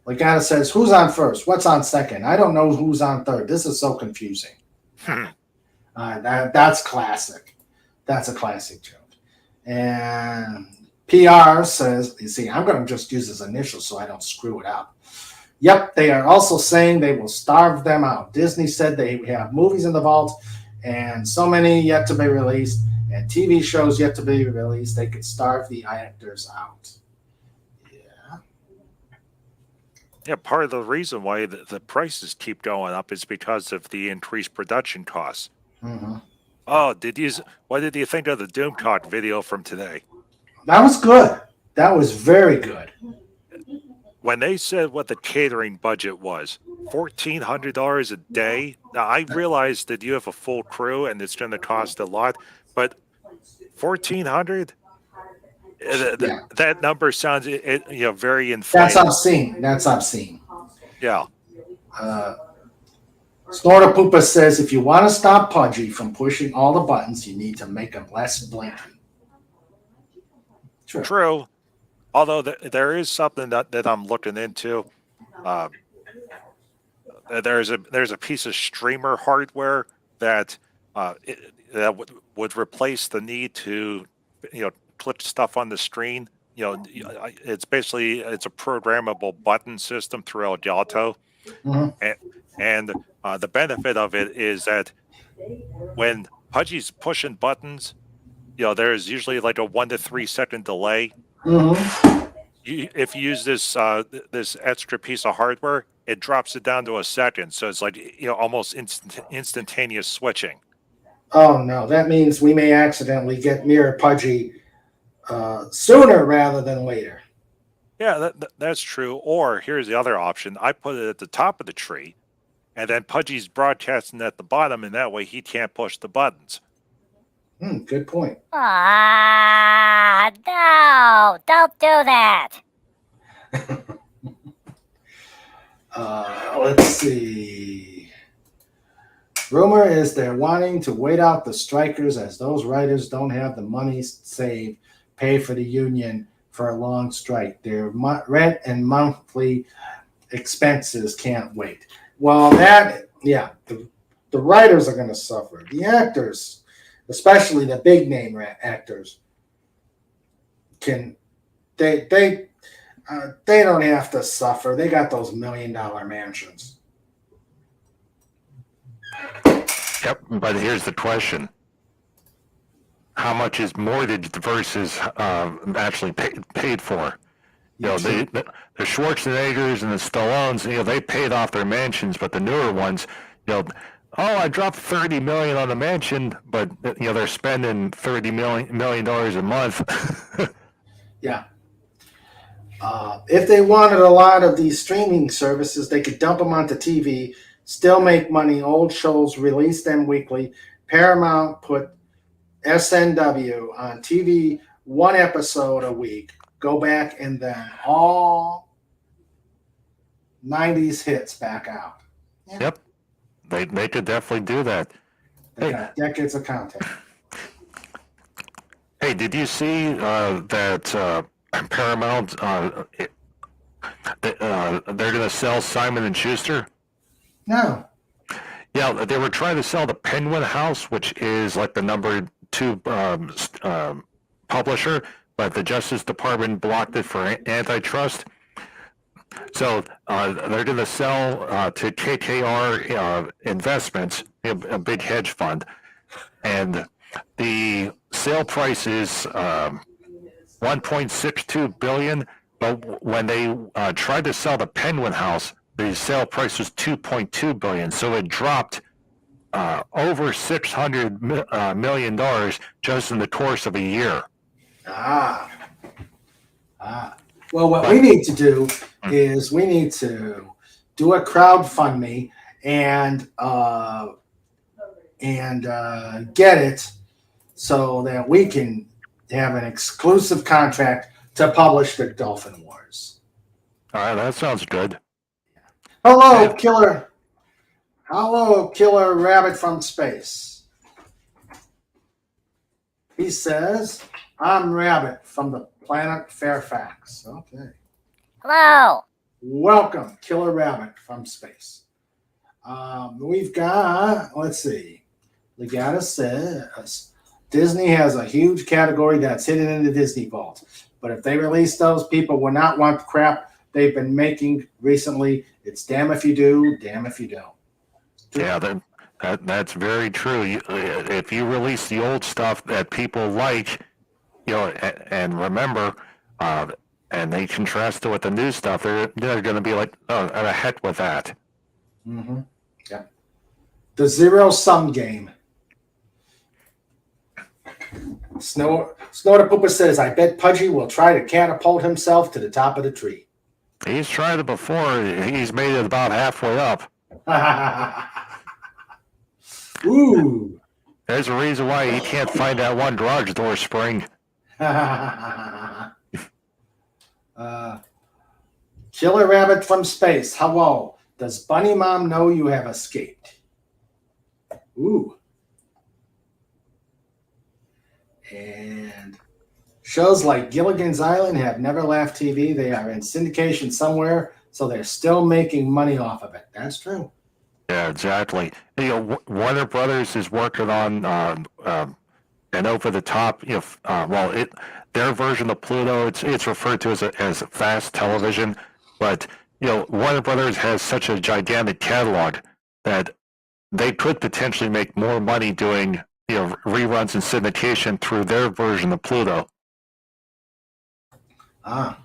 Legata says, who's on first? What's on second? I don't know who's on third. This is so confusing. That's classic. That's a classic joke. And PR says, you see, I'm going to just use his initials so I don't screw it up. Yep, they are also saying they will starve them out. Disney said they have movies in the vault and so many yet to be released and TV shows yet to be released. They could starve the actors out. Yeah, part of the reason why the prices keep going up is because of the increased production costs. Mm-hmm. Oh, what did you think of the Doomcock video from today? That was good. That was very good. When they said what the catering budget was, $1,400 a day. Now, I realize that you have a full crew and it's going to cost a lot, but $1,400? Yeah. That number sounds very inflated. That's obscene. Yeah. Snorter Poopa says if you want to stop Pudgy from pushing all the buttons, you need to make him less blinky. True. Although there is something that I'm looking into. There's a piece of streamer hardware that would replace the need to click stuff on the screen. It's a programmable button system through Elgato. Mm-hmm. And the benefit of it is that when Pudgy's pushing buttons, there's usually like a 1 to 3 second delay. Mm-hmm. If you use this extra piece of hardware, it drops it down to a second. So it's like almost instantaneous switching. Oh no, that means we may accidentally get near Pudgy sooner rather than later. Yeah, that's true. Or here's the other option. I put it at the top of the tree, and then Pudgy's broadcasting at the bottom, and that way he can't push the buttons. Good point. No, don't do that. Let's see. Rumor is they're wanting to wait out the strikers as those writers don't have the money saved, pay for the union for a long strike. Their rent and monthly expenses can't wait. Well, the writers are going to suffer. The actors, especially the big name actors, they don't have to suffer. They got those $1 million mansions. Yep, but here's the question. How much is mortgage versus actually paid for? The Schwarzeneggers and the Stallones, they paid off their mansions, but the newer ones, I dropped $30 million on the mansion, but they're spending $30 million a month. Yeah. If they wanted a lot of these streaming services, they could dump them onto TV still make money. Old shows, release them weekly. Paramount put SNW on TV, one episode a week. Go back and then all 90s hits back out. Yep. They could definitely do that. They got decades of content. Hey, did you see that Paramount, they're going to sell Simon and Schuster? No. Yeah, they were trying to sell the Penguin House, which is like the number 2 publisher, but the Justice Department blocked it for antitrust. So they're going to sell to KKR Investments, a big hedge fund, and the sale price is $1.62 billion. But when they tried to sell the Penguin House, the sale price was $2.2 billion. So it dropped over $600 million just in the course of a year. Well, what we need to do is we need to do a crowdfunding and get it so that we can have an exclusive contract to publish the Dolphin Wars. All right, that sounds good. Hello, killer. Hello, killer rabbit from space. He says, I'm Rabbit from the planet Fairfax. Okay. Hello. Welcome, Killer Rabbit from space. We've got, let's see. Legata says, Disney has a huge category that's hidden in the Disney Vault. But if they release those, people will not want the crap they've been making recently. It's damn if you do, damn if you don't. Yeah, that's very true. If you release the old stuff that people like, and remember, and they contrast it with the new stuff, they're going to be like, oh, the heck with that. Mm-hmm. Yeah. The zero-sum game. Snow the Pooper says, I bet Pudgy will try to catapult himself to the top of the tree. He's tried it before. He's made it about halfway up. Ooh. There's a reason why he can't find that one garage door spring. Killer Rabbit from space. Hello. Does Bunny Mom know you have escaped? Ooh. And shows like Gilligan's Island have never left TV. They are in syndication somewhere, so they're still making money off of it. That's true. Yeah, exactly. Warner Brothers is working on an over-the-top. Their version of Pluto. It's referred to as fast television, but Warner Brothers has such a gigantic catalog that they could potentially make more money doing reruns and syndication through their version of Pluto. Okay.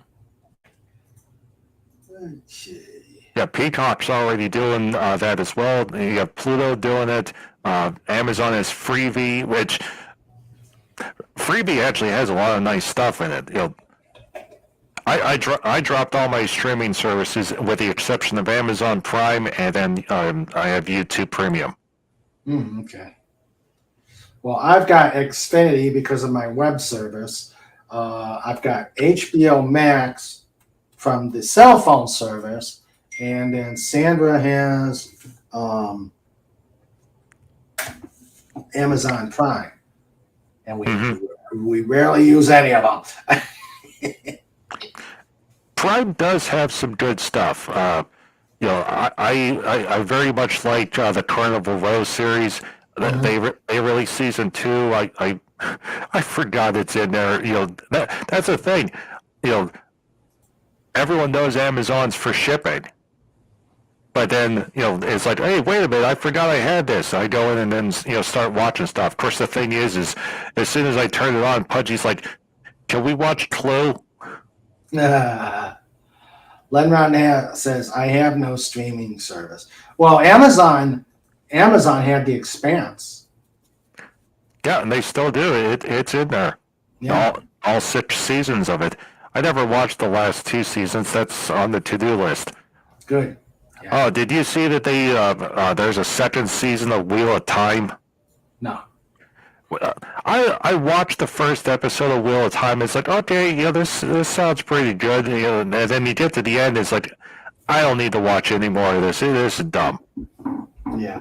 Yeah, Peacock's already doing that as well. You have Pluto doing it. Amazon has Freevee, which Freevee actually has a lot of nice stuff in it. I dropped all my streaming services with the exception of Amazon Prime, and then I have YouTube Premium. Okay. Well, I've got Xfinity because of my web service. I've got HBO Max from the cell phone service, and then Sandra has Amazon Prime, and we rarely use any of them. Prime does have some good stuff. I very much like the Carnival Row series. They released season 2. I forgot it's in there. That's the thing. Everyone knows Amazon's for shipping, but then it's like, hey, wait a minute, I forgot I had this. I go in and then start watching stuff. Of course, the thing is as soon as I turn it on, Pudgy's like, can we watch Clue? Lenron says, I have no streaming service. Well, Amazon had The Expanse. Yeah, and they still do. It's in there. Yeah. All 6 seasons of it. I never watched the last 2 seasons. That's on the to-do list. Good. Oh, did you see that there's a second season of Wheel of Time? No. I watched the first episode of Wheel of Time. It's like, okay, this sounds pretty good. And then you get to the end, it's like, I don't need to watch any more of this. This is dumb. Yeah.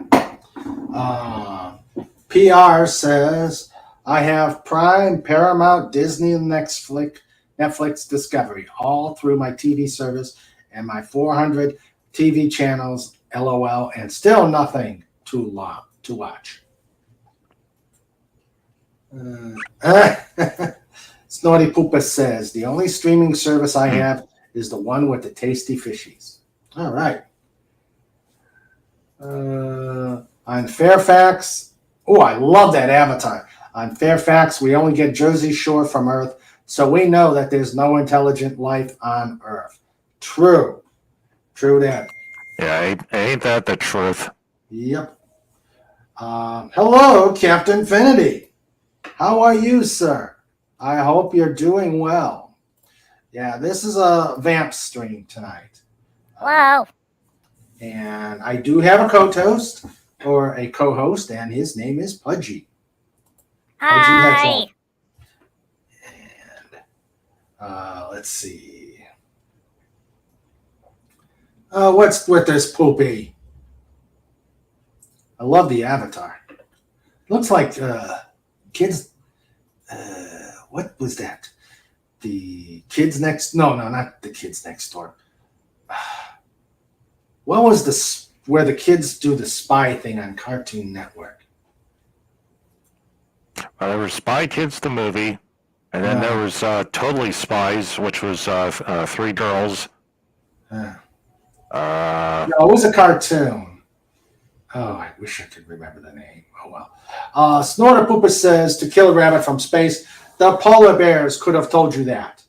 PR says, I have Prime, Paramount, Disney, and Netflix Discovery all through my TV service and my 400 TV channels, LOL, and still nothing to watch. Snorty Poopa says, the only streaming service I have is the one with the tasty fishies. All right. On Fairfax, oh, I love that avatar. On Fairfax, we only get Jersey Shore from Earth, so we know that there's no intelligent life on Earth. True that. Yeah, ain't that the truth? Yep. Hello, Captain Infinity. How are you, sir? I hope you're doing well. Yeah, this is a Vamp stream tonight. Hello. And I do have a co-host, and his name is Pudgy. Hi. And let's see. What's with this poopy? I love the avatar. Looks like kids. What was that? The kids next? No, not the kids next door. What was this? Where the kids do the spy thing on Cartoon Network? There was Spy Kids the movie, and then there was Totally Spies, which was 3 girls. No, it was a cartoon. Oh, I wish I could remember the name. Oh well. Snorter Pooper says, to kill a rabbit from space, the polar bears could have told you that.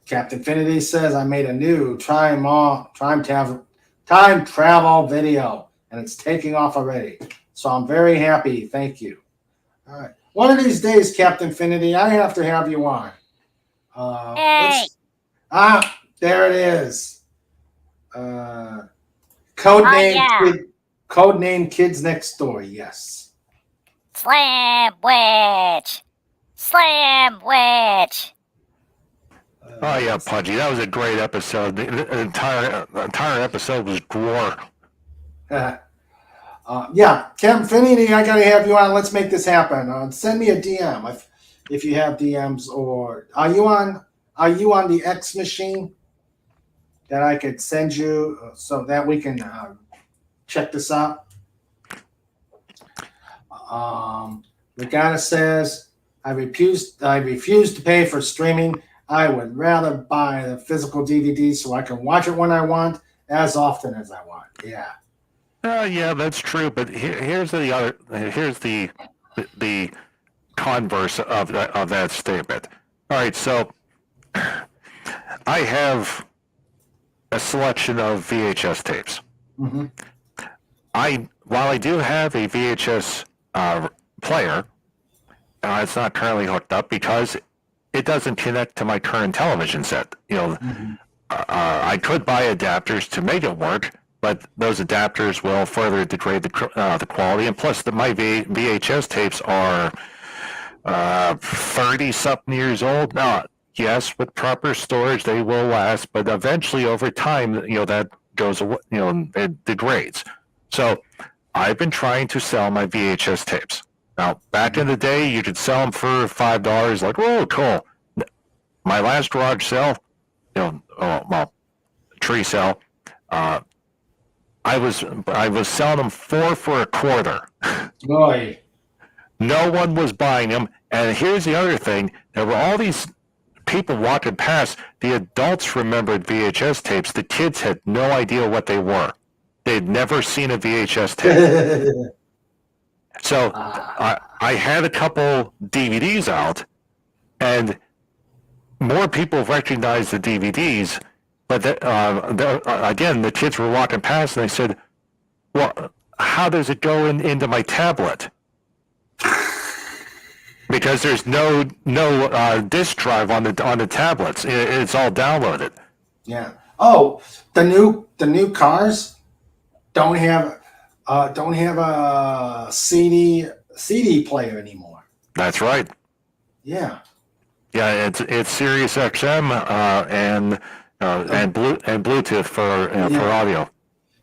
Captain Infinity says, I made a new time travel video, and it's taking off already. So I'm very happy. Thank you. All right. One of these days, Captain Infinity, I have to have you on. Hey. There it is. Codename Kids Next Door. Yes. Slam Witch. Slam Witch. Oh yeah, Pudgy, that was a great episode. The entire episode was gore. Yeah, Captain Infinity, I gotta have you on. Let's make this happen. Send me a DM if you have DMs, or are you on the X machine that I could send you so that we can check this out? Regana says, I refuse to pay for streaming. I would rather buy the physical DVD so I can watch it when I want, as often as I want. Yeah. Yeah, that's true. But here's the converse of that statement. All right, so I have a selection of VHS tapes. Mm-hmm. While I do have a VHS player, it's not currently hooked up because it doesn't connect to my current television set. I could buy adapters to make it work, but those adapters will further degrade the quality. And plus, my VHS tapes are 30-something years old. Now, yes, with proper storage, they will last, but eventually, over time, that goes away. It degrades. So, I've been trying to sell my VHS tapes. Now, back in the day, you could sell them for $5. Like, oh, cool. My last garage sale, tree sale, I was selling them 4 for a quarter. Boy. No one was buying them. And here's the other thing: there were all these people walking past. The adults remembered VHS tapes. The kids had no idea what they were. They'd never seen a VHS tape. So I had a couple DVDs out, and more people recognized the DVDs. But again, the kids were walking past, and they said, "Well, how does it go into my tablet?" because there's no disk drive on the tablets. It's all downloaded. Yeah. Oh, the new cars don't have a CD player anymore. That's right. Yeah. Yeah, it's Sirius XM and Bluetooth for audio.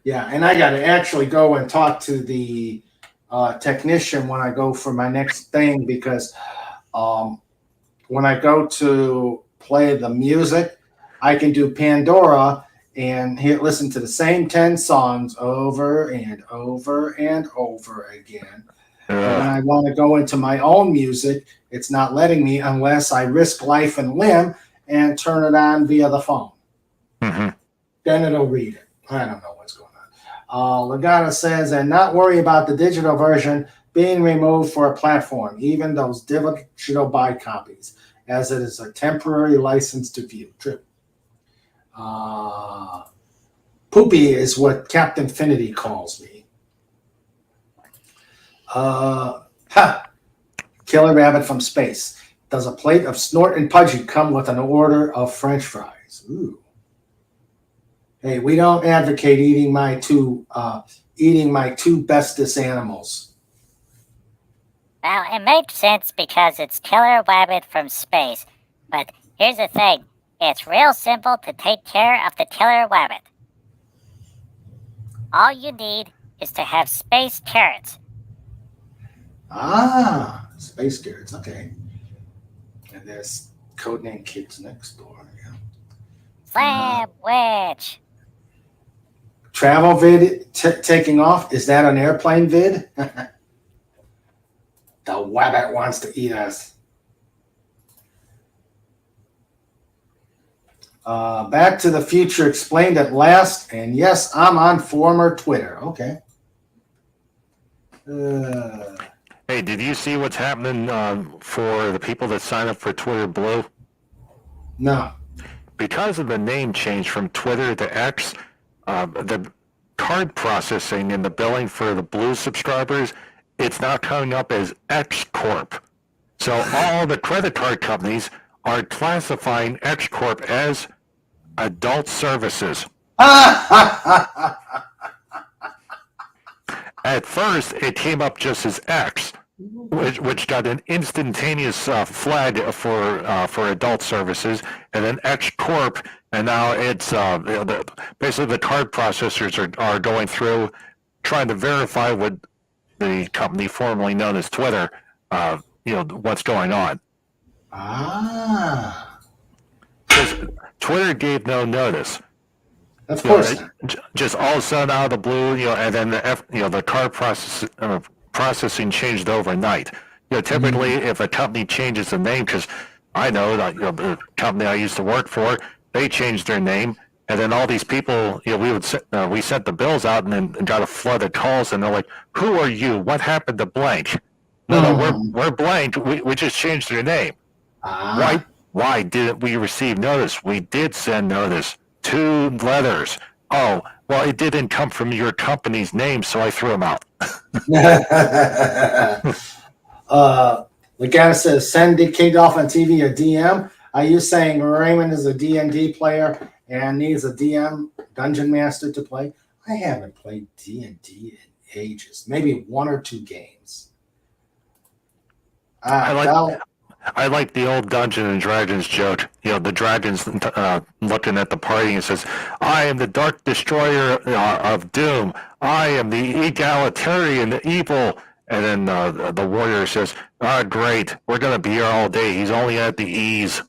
Yeah, and I got to actually go and talk to the technician when I go for my next thing because when I go to play the music, I can do Pandora and listen to the same 10 songs over and over and over again. But when I want to go into my own music, it's not letting me unless I risk life and limb and turn it on via the phone. Mm-hmm. Then it'll read it. I don't know what's going on. Lagana says, and not worry about the digital version being removed for a platform, even those digital buy copies, as it is a temporary license to view. True. Poopy is what Captain Finity calls me. Killer Rabbit from space. Does a plate of Snort and Pudgy come with an order of French fries? Ooh. Hey, we don't advocate eating my two bestest animals. Well, it makes sense because it's Killer Rabbit from space. But here's the thing. It's real simple to take care of the Killer Rabbit. All you need is to have space carrots. Space carrots. Okay. And there's Codename Kids Next Door. Yeah. Sandwich. Travel vid taking off. Is that an airplane vid? The wabbit wants to eat us. Back to the Future explained at last, and yes, I'm on former Twitter. Okay. Hey, did you see what's happening for the people that sign up for Twitter Blue? No. Because of the name change from Twitter to X, the card processing and the billing for the Blue subscribers, it's now coming up as X Corp. So all the credit card companies are classifying X Corp as adult services. At first, it came up just as X, which got an instantaneous flag for adult services, and then X Corp, and now it's basically the card processors are going through trying to verify what the company formerly known as Twitter, what's going on. Because Twitter gave no notice. Of course. Just all of a sudden out of the blue, and then the card processing changed overnight. Typically, if a company changes the name, because I know that the company I used to work for, they changed their name, and then all these people, we sent the bills out and then got a flood of calls, and they're like, "Who are you? What happened to blank?" No, we're blank. We just changed their name. Why didn't we receive notice? We did send notice. 2 letters. Oh, well, it didn't come from your company's name, so I threw them out. Lagana says, send Kid off on TV a DM. Are you saying Raymond is a D&D player and needs a DM, Dungeon Master, to play? I haven't played D&D in ages. Maybe 1 or 2 games. I like the old Dungeons and Dragons joke. The dragons looking at the party and says, "I am the Dark Destroyer of Doom. I am the egalitarian, the evil." And then the warrior says, "Great. We're going to be here all day. He's only at the E's."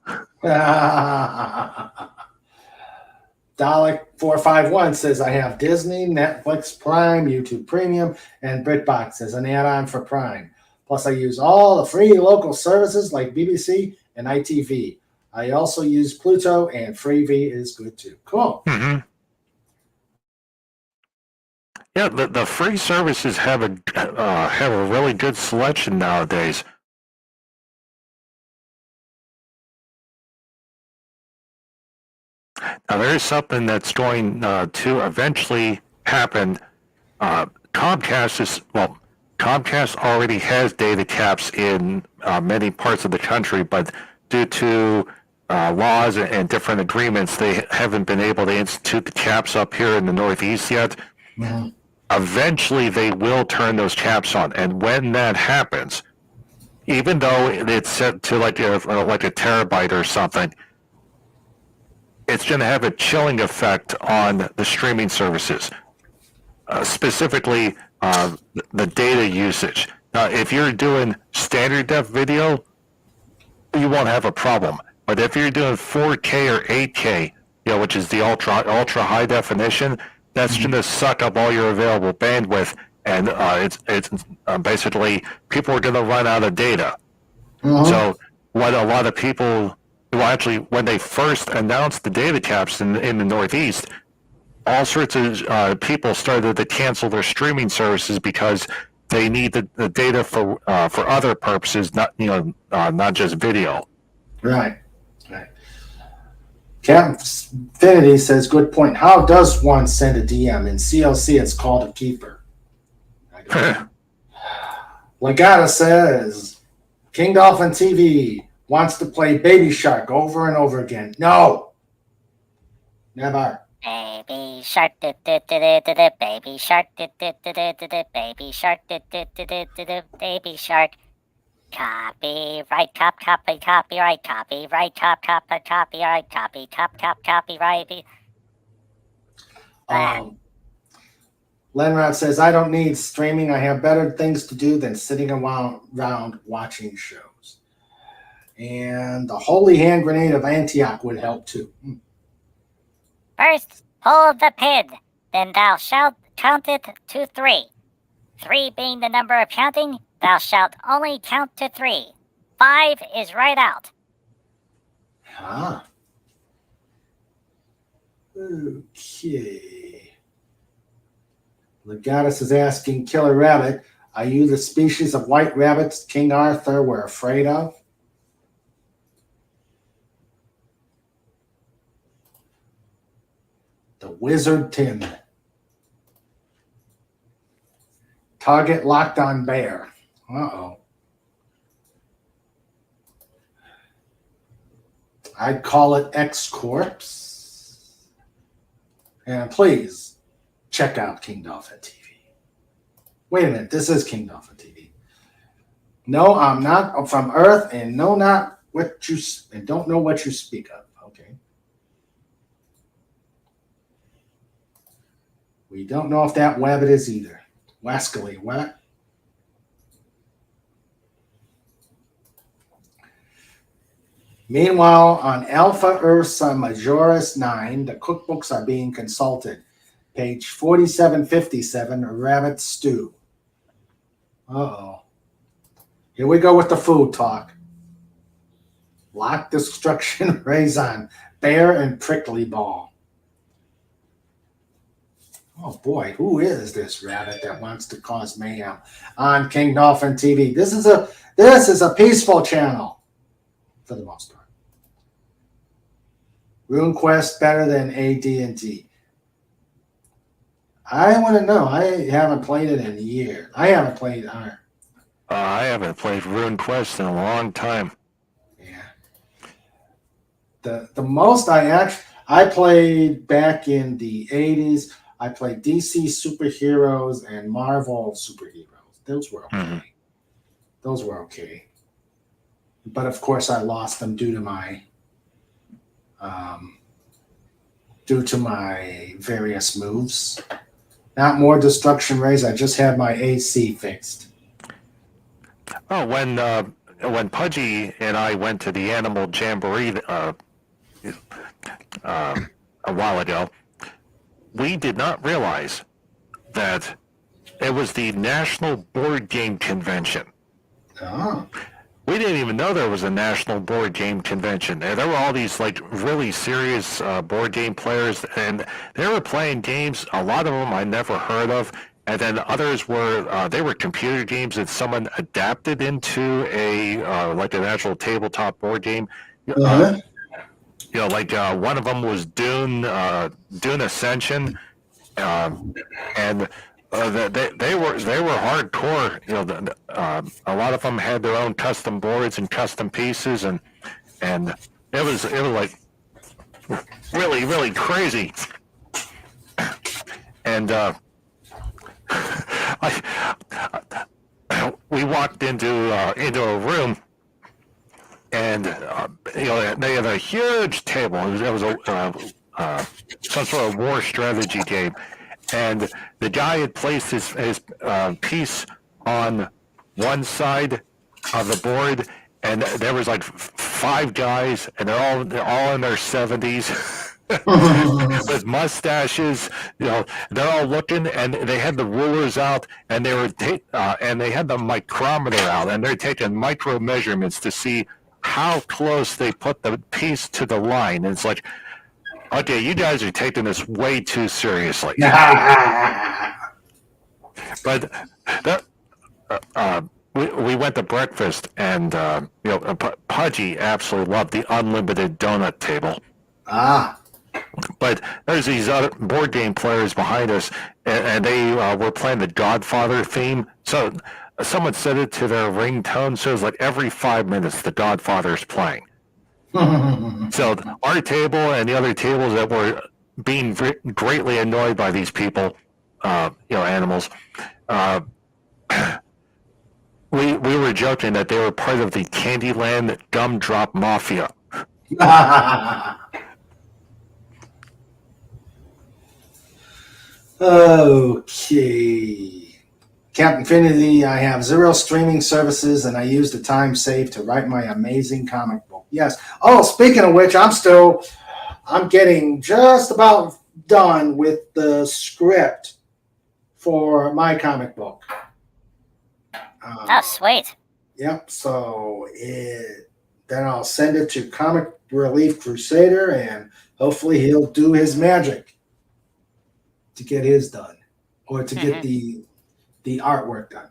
Dalek451 says, I have Disney, Netflix, Prime, YouTube Premium, and BritBox as an add-on for Prime. Plus, I use all the free local services like BBC and ITV. I also use Pluto, and Freevee is good too. Cool. Mm-hmm. Yeah, the free services have a really good selection nowadays. Now, there is something that's going to eventually happen. Comcast is, Comcast already has data caps in many parts of the country, but due to laws and different agreements, they haven't been able to institute the caps up here in the Northeast yet. Mhm. Eventually, they will turn those caps on, and when that happens, even though it's set to like a terabyte or something, it's going to have a chilling effect on the streaming services, specifically the data usage. Now, if you're doing standard def video, you won't have a problem. But if you're doing 4K or 8K, which is the ultra high definition, that's going to suck up all your available bandwidth, and it's basically people are going to run out of data. Mhm. So what a lot of people, well, actually, when they first announced the data caps in the Northeast, all sorts of people started to cancel their streaming services because they need the data for other purposes, not not just video. Right. Captain Infinity says, good point. How does one send a DM? In CLC, it's called a keeper. Legata says, King Dolphin TV wants to play Baby Shark over and over again. No. Never. Baby shark, baby shark, baby shark, baby shark. Copyright, copyright, copyright, copyright, copyright. Lenrod says, I don't need streaming. I have better things to do than sitting around watching shows. And the Holy Hand Grenade of Antioch would help too. First, hold the pin. Then thou shalt count it to 3. 3 being the number of counting, thou shalt only count to 3. 5 is right out. Ah. Okay. Legatus is asking Killer Rabbit, are you the species of white rabbits King Arthur were afraid of? The Wizard Tim. Target locked on bear. Uh-oh. I'd call it X-Corpse. And please check out King Dolphin TV. Wait a minute, this is King Dolphin TV. No, I'm not. I'm from Earth, and no, not what you and don't know what you speak of. Okay. We don't know if that Wabbit is either. Wascally, what? Meanwhile, on Alpha Ursa Majoris 9, the cookbooks are being consulted. Page 4757, Rabbit Stew. Uh-oh. Here we go with the food talk. Lock Destruction Raison, Bear and Prickly Ball. Oh boy, who is this rabbit that wants to cause mayhem on King Dolphin TV? This is a peaceful channel for the most part. RuneQuest better than AD&D. I want to know. I haven't played it in years. I haven't played Iron. I haven't played RuneQuest in a long time. Yeah. The most I played back in the 80s. I played DC superheroes and Marvel superheroes. Those were okay. Mm-hmm. Those were okay. But of course, I lost them due to my various moves. Not more destruction rays. I just had my AC fixed. Oh, when Pudgy and I went to the Animal Jamboree a while ago, we did not realize that it was the National Board Game Convention. Oh. We didn't even know there was a National Board Game Convention. There were all these like really serious board game players, and they were playing games. A lot of them I never heard of, and then others were they were computer games that someone adapted into like an actual tabletop board game. Uh-huh. Like one of them was Dune Ascension, and they were hardcore. A lot of them had their own custom boards and custom pieces, and it was like really really crazy. And we walked into a room, and they had a huge table. It was some sort of war strategy game, and the guy had placed his piece on one side of the board, and there was like five guys, and they're all in their 70s. With mustaches, they're all looking, and they had the rulers out, and they were and they had the micrometer out, and they're taking micro measurements to see how close they put the piece to the line. And it's like, okay, you guys are taking this way too seriously. But we went to breakfast, and Pudgy absolutely loved the unlimited donut table. But there's these other board game players behind us, and they were playing the Godfather theme. So someone set it to their ringtone, so it was like every 5 minutes the Godfather's playing. So our table and the other tables that were being greatly annoyed by these people, animals, we were joking that they were part of the Candyland Gumdrop Mafia. Okay. Captain Infinity, I have 0 streaming services, and I use the time saved to write my amazing comic book. Yes. Oh, speaking of which, I'm getting just about done with the script for my comic book. Oh, sweet. Yep. So then I'll send it to Comic Relief Crusader, and hopefully he'll do his magic to get his done, or to get the artwork done.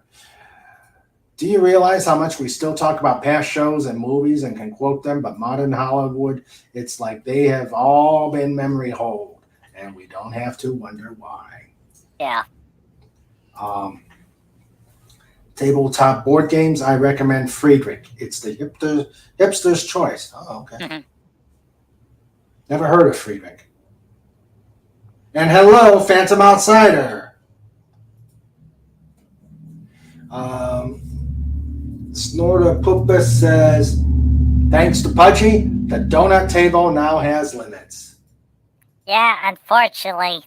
Do you realize how much we still talk about past shows and movies and can quote them, but modern Hollywood, it's like they have all been memory hold, and we don't have to wonder why. Yeah. Tabletop board games, I recommend Friedrich. It's the hipster's choice. Oh, okay. Never heard of Friedrich. And hello, Phantom Outsider. Snorter Poopa says, thanks to Pudgy, the donut table now has limits. Yeah, unfortunately.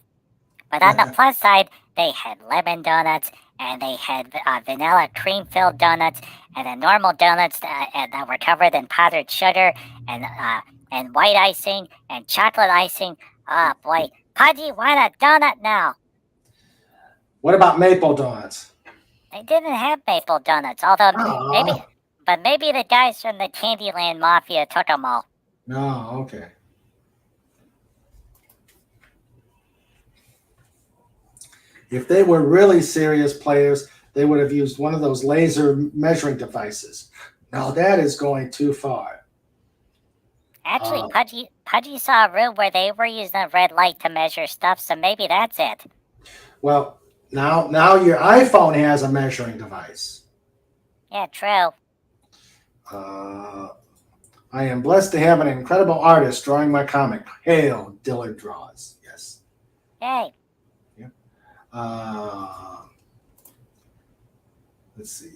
But on the plus side, they had lemon donuts, and they had vanilla cream-filled donuts, and then normal donuts that were covered in powdered sugar, and white icing, and chocolate icing. Oh, boy. Pudgy want a donut now. What about maple donuts? They didn't have maple donuts, although maybe the guys from the Candyland Mafia took them all. No, okay. If they were really serious players, they would have used one of those laser measuring devices. Now that is going too far. Actually, Pudgy saw a room where they were using a red light to measure stuff, so maybe that's it. Well, now your iPhone has a measuring device. Yeah, true. I am blessed to have an incredible artist drawing my comic. Hail, Dillard Draws. Yes. Yay. Yeah. Let's see.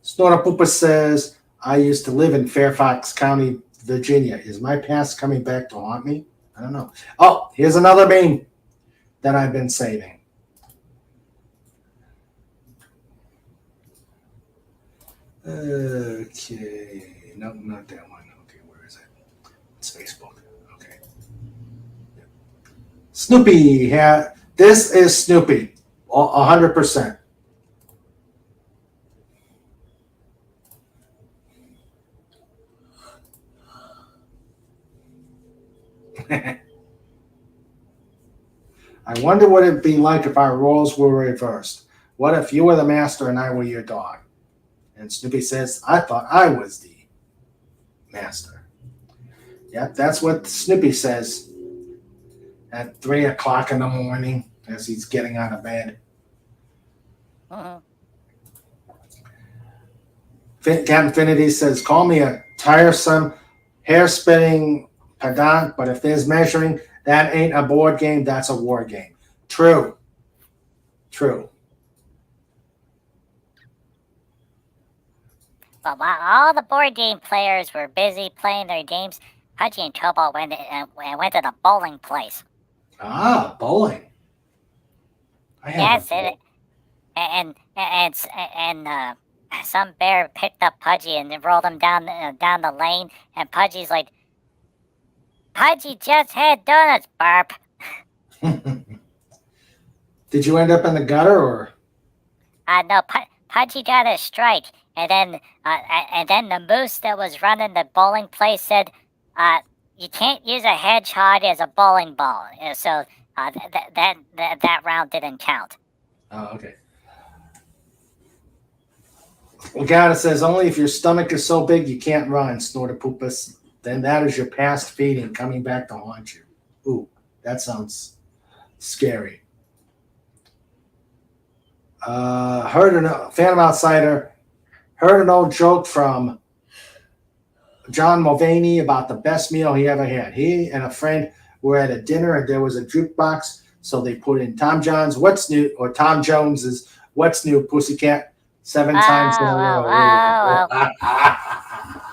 Snorter Poopa says, I used to live in Fairfax County, Virginia. Is my past coming back to haunt me? I don't know. Oh, here's another meme that I've been saving. Okay. No, not that one. Okay, where is it? It's Facebook. Okay. Snoopy. This is Snoopy. 100%. I wonder what it'd be like if our roles were reversed. What if you were the master and I were your dog? And Snoopy says, I thought I was the master. Yep, that's what Snoopy says at 3 o'clock in the morning as he's getting out of bed. Mhm. Captain Infinity says, call me a tiresome, hair-spinning pedant, but if there's measuring, that ain't a board game, that's a war game. True. But while all the board game players were busy playing their games, Pudgy and Cobalt went to the bowling place. Ah, bowling. Yes, and some bear picked up Pudgy and rolled him down the lane, and Pudgy's like, Pudgy just had donuts, barp. Did you end up in the gutter or? No, Pudgy got a strike, and then the moose that was running the bowling place said, you can't use a hedgehog as a bowling ball, so that round didn't count. Oh, okay. Legata says, only if your stomach is so big you can't run, Snortopoopas. Then that is your past feeding coming back to haunt you. Ooh, that sounds scary. Phantom Outsider heard an old joke from John Mulvaney about the best meal he ever had. He and a friend were at a dinner and there was a jukebox, so they put in Tom Jones's What's New or Tom Jones's What's New Pussycat 7 times in a row.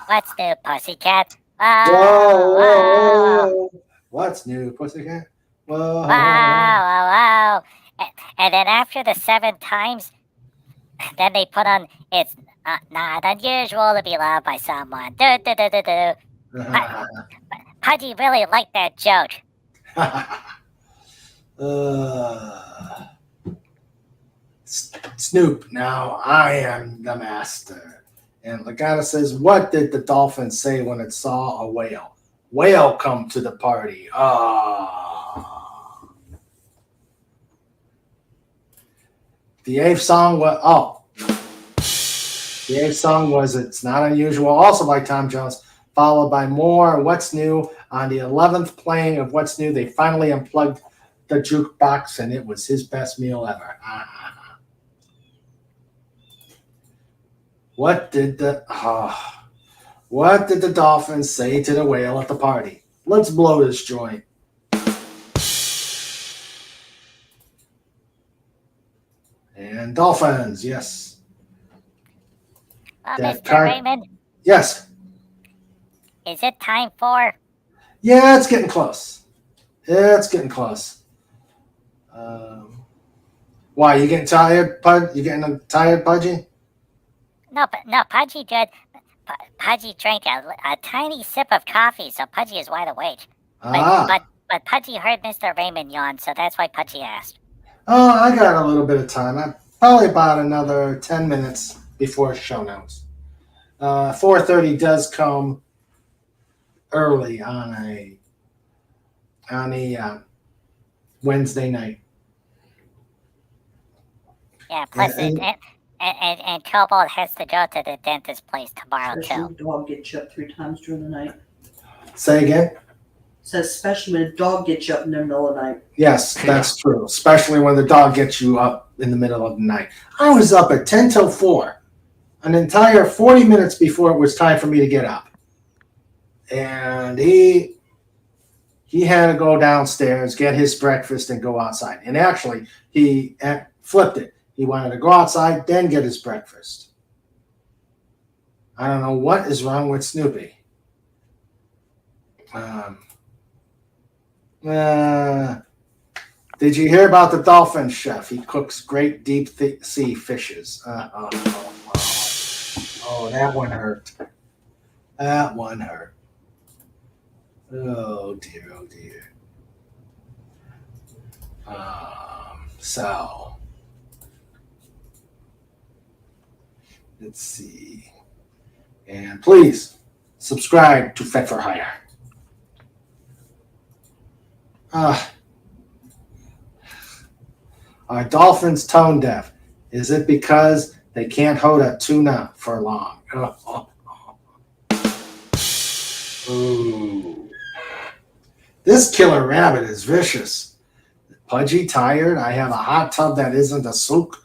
What's new, Pussycat? Whoa. What's new, Pussycat? Whoa. Wow. And then after the 7 times, then they put on It's Not Unusual to Be Loved by Someone. Pudgy really liked that joke. Snoop, now I am the master. And Legata says, what did the dolphin say when it saw a whale? Whale come to the party. The eighth song was It's Not Unusual, also by Tom Jones, followed by more What's New. On the 11th playing of What's New, they finally unplugged the jukebox, and it was his best meal ever. What did the dolphin say to the whale at the party? Let's blow this joint. And dolphins, yes. Mr. Raymond? Yes. Is it time for? Yeah, it's getting close. Why, you getting tired, Pud? You getting tired, Pudgy? No, Pudgy did. Pudgy drank a tiny sip of coffee, so Pudgy is wide awake. But Pudgy heard Mr. Raymond yawn, so that's why Pudgy asked. Oh, I got a little bit of time. Probably about another 10 minutes before show notes. 4:30 does come early on a Wednesday night. Yeah, plus and Cobalt has to go to the dentist place tomorrow Especially too. when a dog gets you up 3 times during the night. Say again? Says especially when a dog gets you up in the middle of the night. Yes, that's true. Especially when the dog gets you up in the middle of the night. I was up at 10 till 4, an entire 40 minutes before it was time for me to get up. And he had to go downstairs, get his breakfast, and go outside. And actually, he flipped it. He wanted to go outside, then get his breakfast. I don't know what is wrong with Snoopy. Did you hear about the dolphin chef? He cooks great deep sea fishes. Oh, that one hurt. Oh dear. So let's see. And please subscribe to Fit for Hire. Are dolphins tone deaf? Is it because they can't hold a tuna for long? Ooh. This killer rabbit is vicious. Pudgy, tired. I have a hot tub that isn't a souk.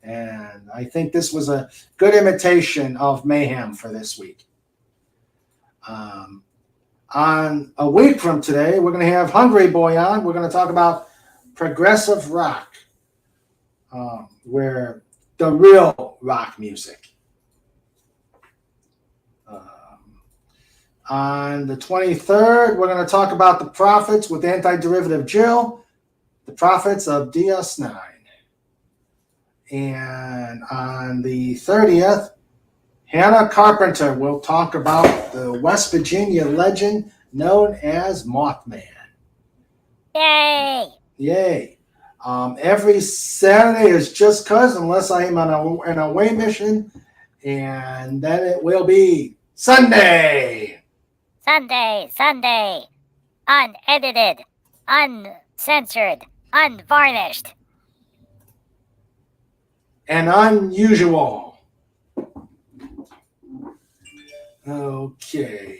And I think this was a good imitation of Mayhem for this week. On a week from today, we're going to have Hungry Boy on. We're going to talk about progressive rock, where the real rock music. On the 23rd, we're going to talk about the Prophets with Antiderivative Jill, the Prophets of DS9. And on the 30th, Hannah Carpenter will talk about the West Virginia legend known as Mothman. Yay! Yay. Every Saturday is just cuz, unless I am on an away mission. And then it will be Sunday. Sunday. Unedited, uncensored, unvarnished. And unusual. Okay.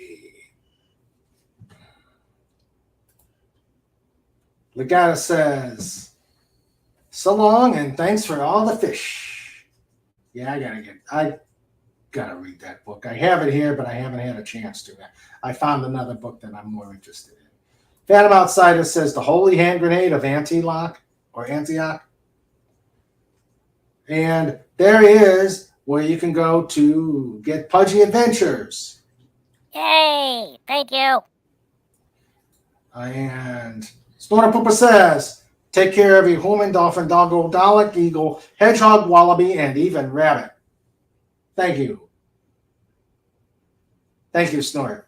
Legata says, so long and thanks for all the fish. Yeah, I gotta read that book. I have it here, but I haven't had a chance to. I found another book that I'm more interested in. Phantom Outsider says the Holy Hand Grenade of Antioch. And there is where you can go to get Pudgy Adventures. Yay! Thank you. And Snorter Pooper says, take care of your human, dolphin, doggo, Dalek, eagle, hedgehog, wallaby, and even rabbit. Thank you. Thank you, Snort.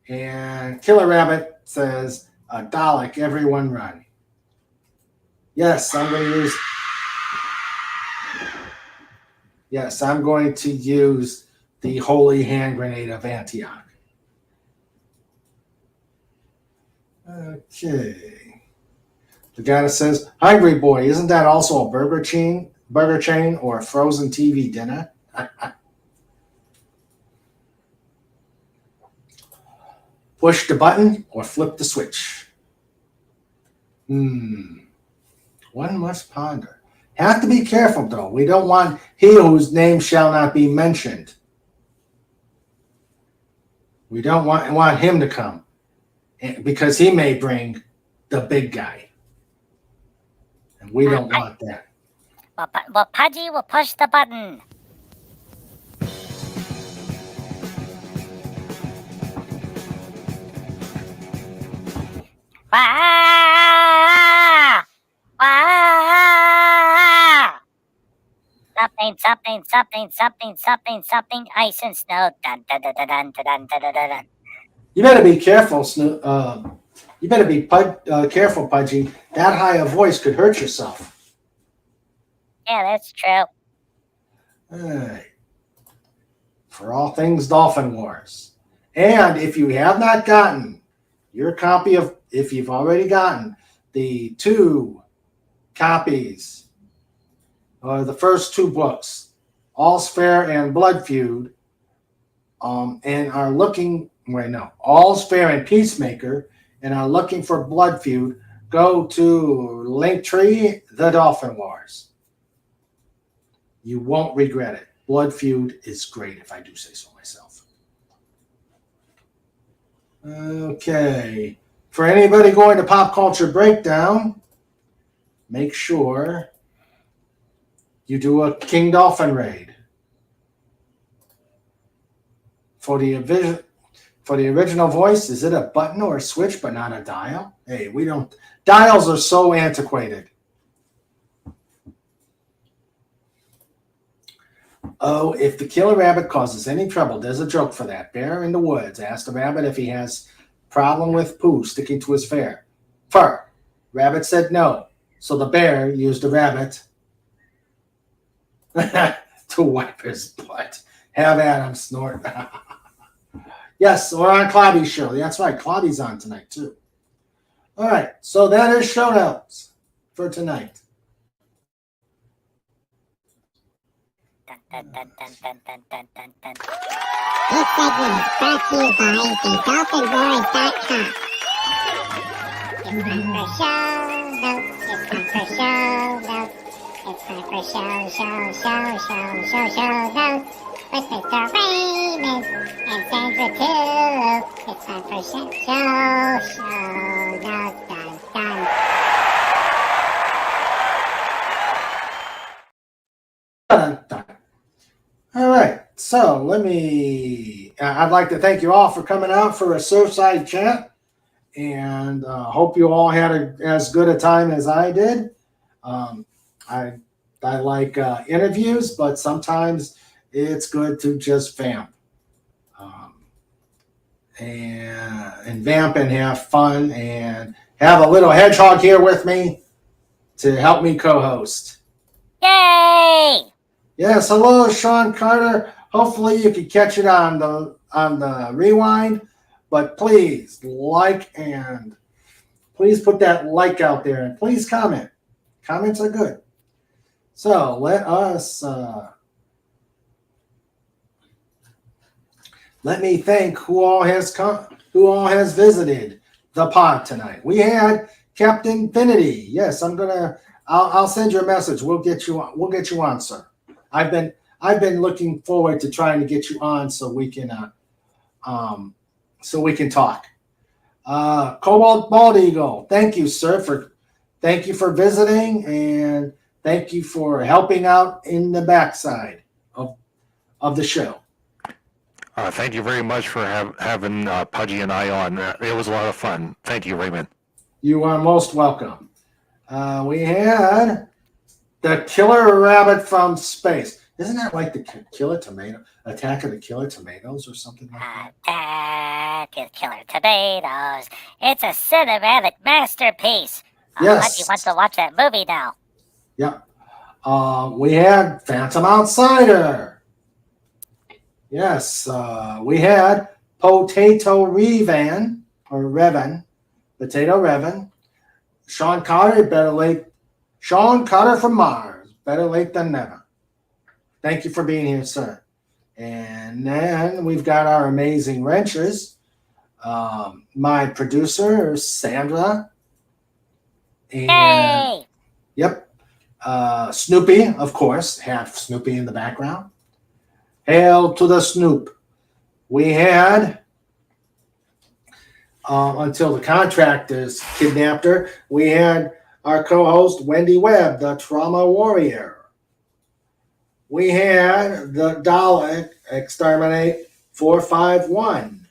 And Killer Rabbit says, a Dalek, everyone run. Yes, I'm going to use the Holy Hand Grenade of Antioch. Okay. The guy that says, Hungry Boy, isn't that also a burger chain or a frozen TV dinner? Push the button or flip the switch. One must ponder. Have to be careful, though. We don't want he whose name shall not be mentioned. We don't want him to come because he may bring the big guy. And we don't want that. Well, Pudgy will push the button. Wah! Wah! Something, ice and snow. Dun, dun, dun, dun, dun, dun, dun, dun, dun. You better be careful, you better be careful, Pudgy. That high a voice could hurt yourself. Yeah, that's true. All right. For all things Dolphin Wars. And if you have not gotten your copy of, if you've already gotten the 2 copies, or the first 2 books, All's Fair and Blood Feud, and are looking, All's Fair and Peacemaker, and are looking for Blood Feud, go to Linktree, The Dolphin Wars. You won't regret it. Blood Feud is great, if I do say so myself. Okay. For anybody going to Pop Culture Breakdown, make sure you do a King Dolphin raid. For the original voice, is it a button or a switch but not a dial? Hey, we don't. Dials are so antiquated. Oh, if the killer rabbit causes any trouble, there's a joke for that. Bear in the woods asked the rabbit if he has problem with poo sticking to his fur. Rabbit said no. So the bear used the rabbit to wipe his butt. Have at him, Snort. Yes, we're on Clobby's show. That's right. Clobby's on tonight, too. All right. So that is show notes for tonight. Dun, dun, dun, dun, dun, dun, dun, dun, dun. This segment is brought to you by thedolphinwars.com. It's time for show notes. It's time for show notes with Mr. Raymond and Sandra too. It's time for show notes. Dun. Dun, dun. All right, so I'd like to thank you all for coming out for a Surfside chat, and hope you all had as good a time as I did. I like interviews, but sometimes it's good to just vamp, and vamp and have fun, and have a little hedgehog here with me to help me co-host. Yay! Yes, hello, Sean Carter. Hopefully you can catch it on the rewind, but please please put that like out there, and please comment. Comments are good. So let me thank who all has visited the pod tonight. We had Captain Infinity. Yes, I'll send you a message. We'll get you on, sir. I've been looking forward to trying to get you on so we can talk. Cobalt Bald Eagle, thank you, sir, thank you for visiting, and thank you for helping out in the backside of the show. Thank you very much for having Pudgy and I on. It was a lot of fun. Thank you, Raymond. You are most welcome. We had the Killer Rabbit from Space. Isn't that like the Attack of the Killer Tomatoes or something like that? Attack of Killer Tomatoes. It's a cinematic masterpiece. Yes. You want to watch that movie now? Yep. We had Phantom Outsider. Yes. We had Potato Revan. Potato Revan. Sean Carter from Mars. Better late than never. Thank you for being here, sir. And then we've got our amazing wrenchers. My producer, Sandra. And, Yay! Yep. Snoopy, of course. Have Snoopy in the background. Hail to the Snoop. We had, until the contractors kidnapped her, we had our co-host, Wendy Webb, the Trauma Warrior. We had the Dalek Exterminate 451.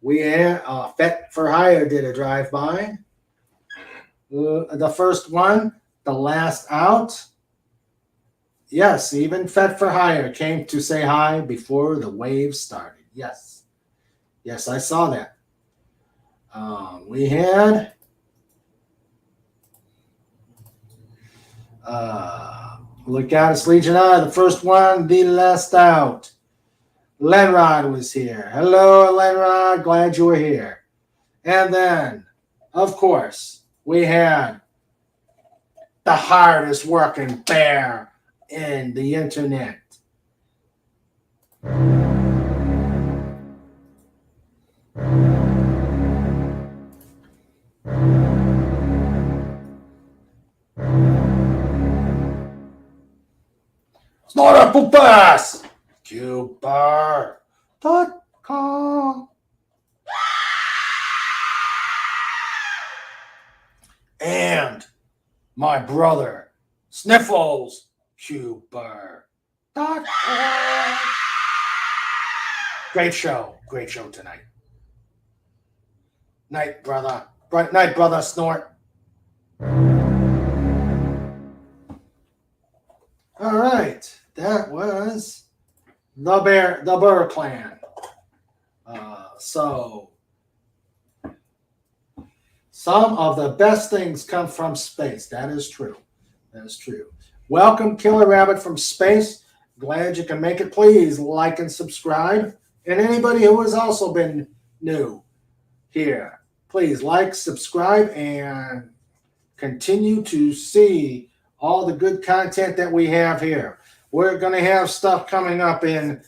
We had Fet for Hire did a drive-by. The first one, the last out. Yes, even Fet for Hire came to say hi before the wave started. Yes, I saw that. We had Legatus Legionnaire, the first one, the last out. Lenrod was here. Hello, Lenrod. Glad you were here. And then, of course, we had the hardest working bear in the internet. Snorter Pupas! Cuber.com. And my brother, Sniffles Cuber.com. Great show tonight. Night, brother. Night, brother Snort. All right, that was the Burr Clan. So some of the best things come from space. That is true. Welcome, Killer Rabbit from Space. Glad you can make it. Please like and subscribe. And anybody who has also been new here, please like, subscribe, and continue to see all the good content that we have here. We're going to have stuff coming up in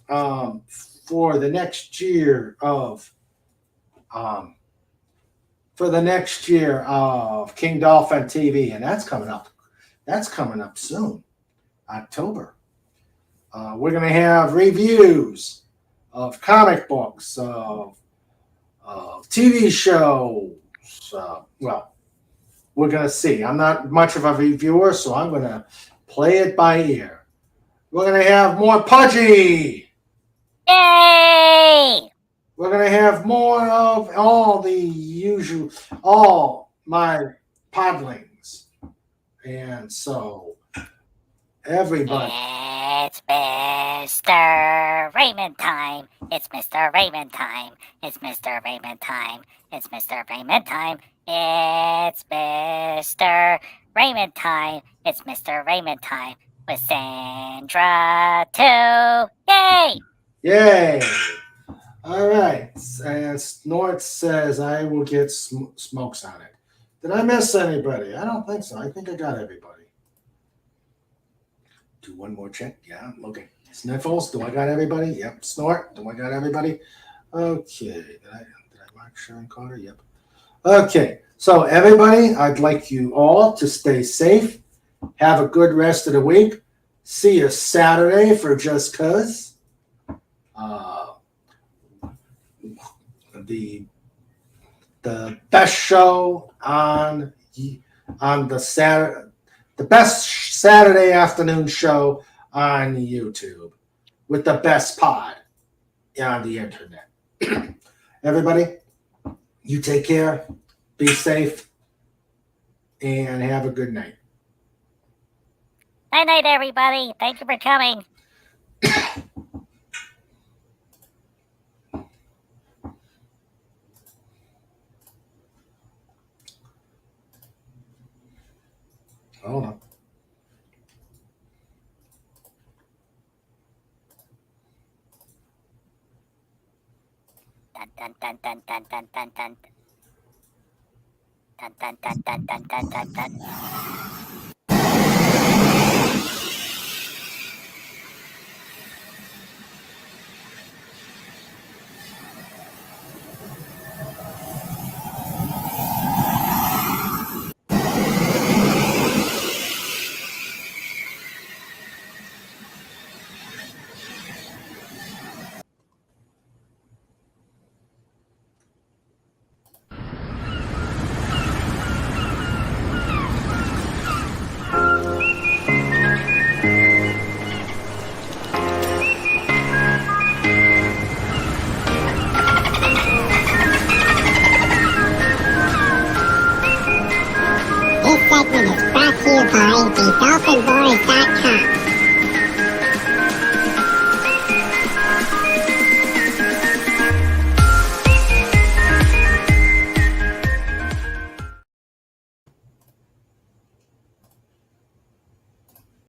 for the next year of King Dolphin TV, and that's coming up That's coming up soon, October. We're going to have reviews of comic books, of TV shows. Well, we're going to see. I'm not much of a reviewer, so I'm going to play it by ear. We're going to have more Pudgy. Yay! We're going to have more of all the usual, all my podlings. And so, everybody. It's Mr. Raymond time. It's Mr. Raymond time. It's Mr. Raymond time. It's Mr. Raymond time. It's Mr. Raymond time. It's Mr. Raymond time with Sandra too. Yay! Yay! All right. And Snort says I will get smokes on it. Did I miss anybody? I don't think so. I think I got everybody. Do one more check. Yeah, I'm looking. Sniffles. Do I got everybody? Yep. Snort. Do I got everybody? Okay. Did I mark Sharon Carter? Yep. Okay. So everybody, I'd like you all to stay safe. Have a good rest of the week. See you Saturday for Just Cuz. The best show on the Saturday, the best Saturday afternoon show on YouTube with the best pod on the internet. Everybody, you take care, be safe, and have a good night. Night night, everybody. Thank you for coming. Hold on. Dun dun dun dun dun dun dun dun. Dun dun dun dun dun dun dun dun.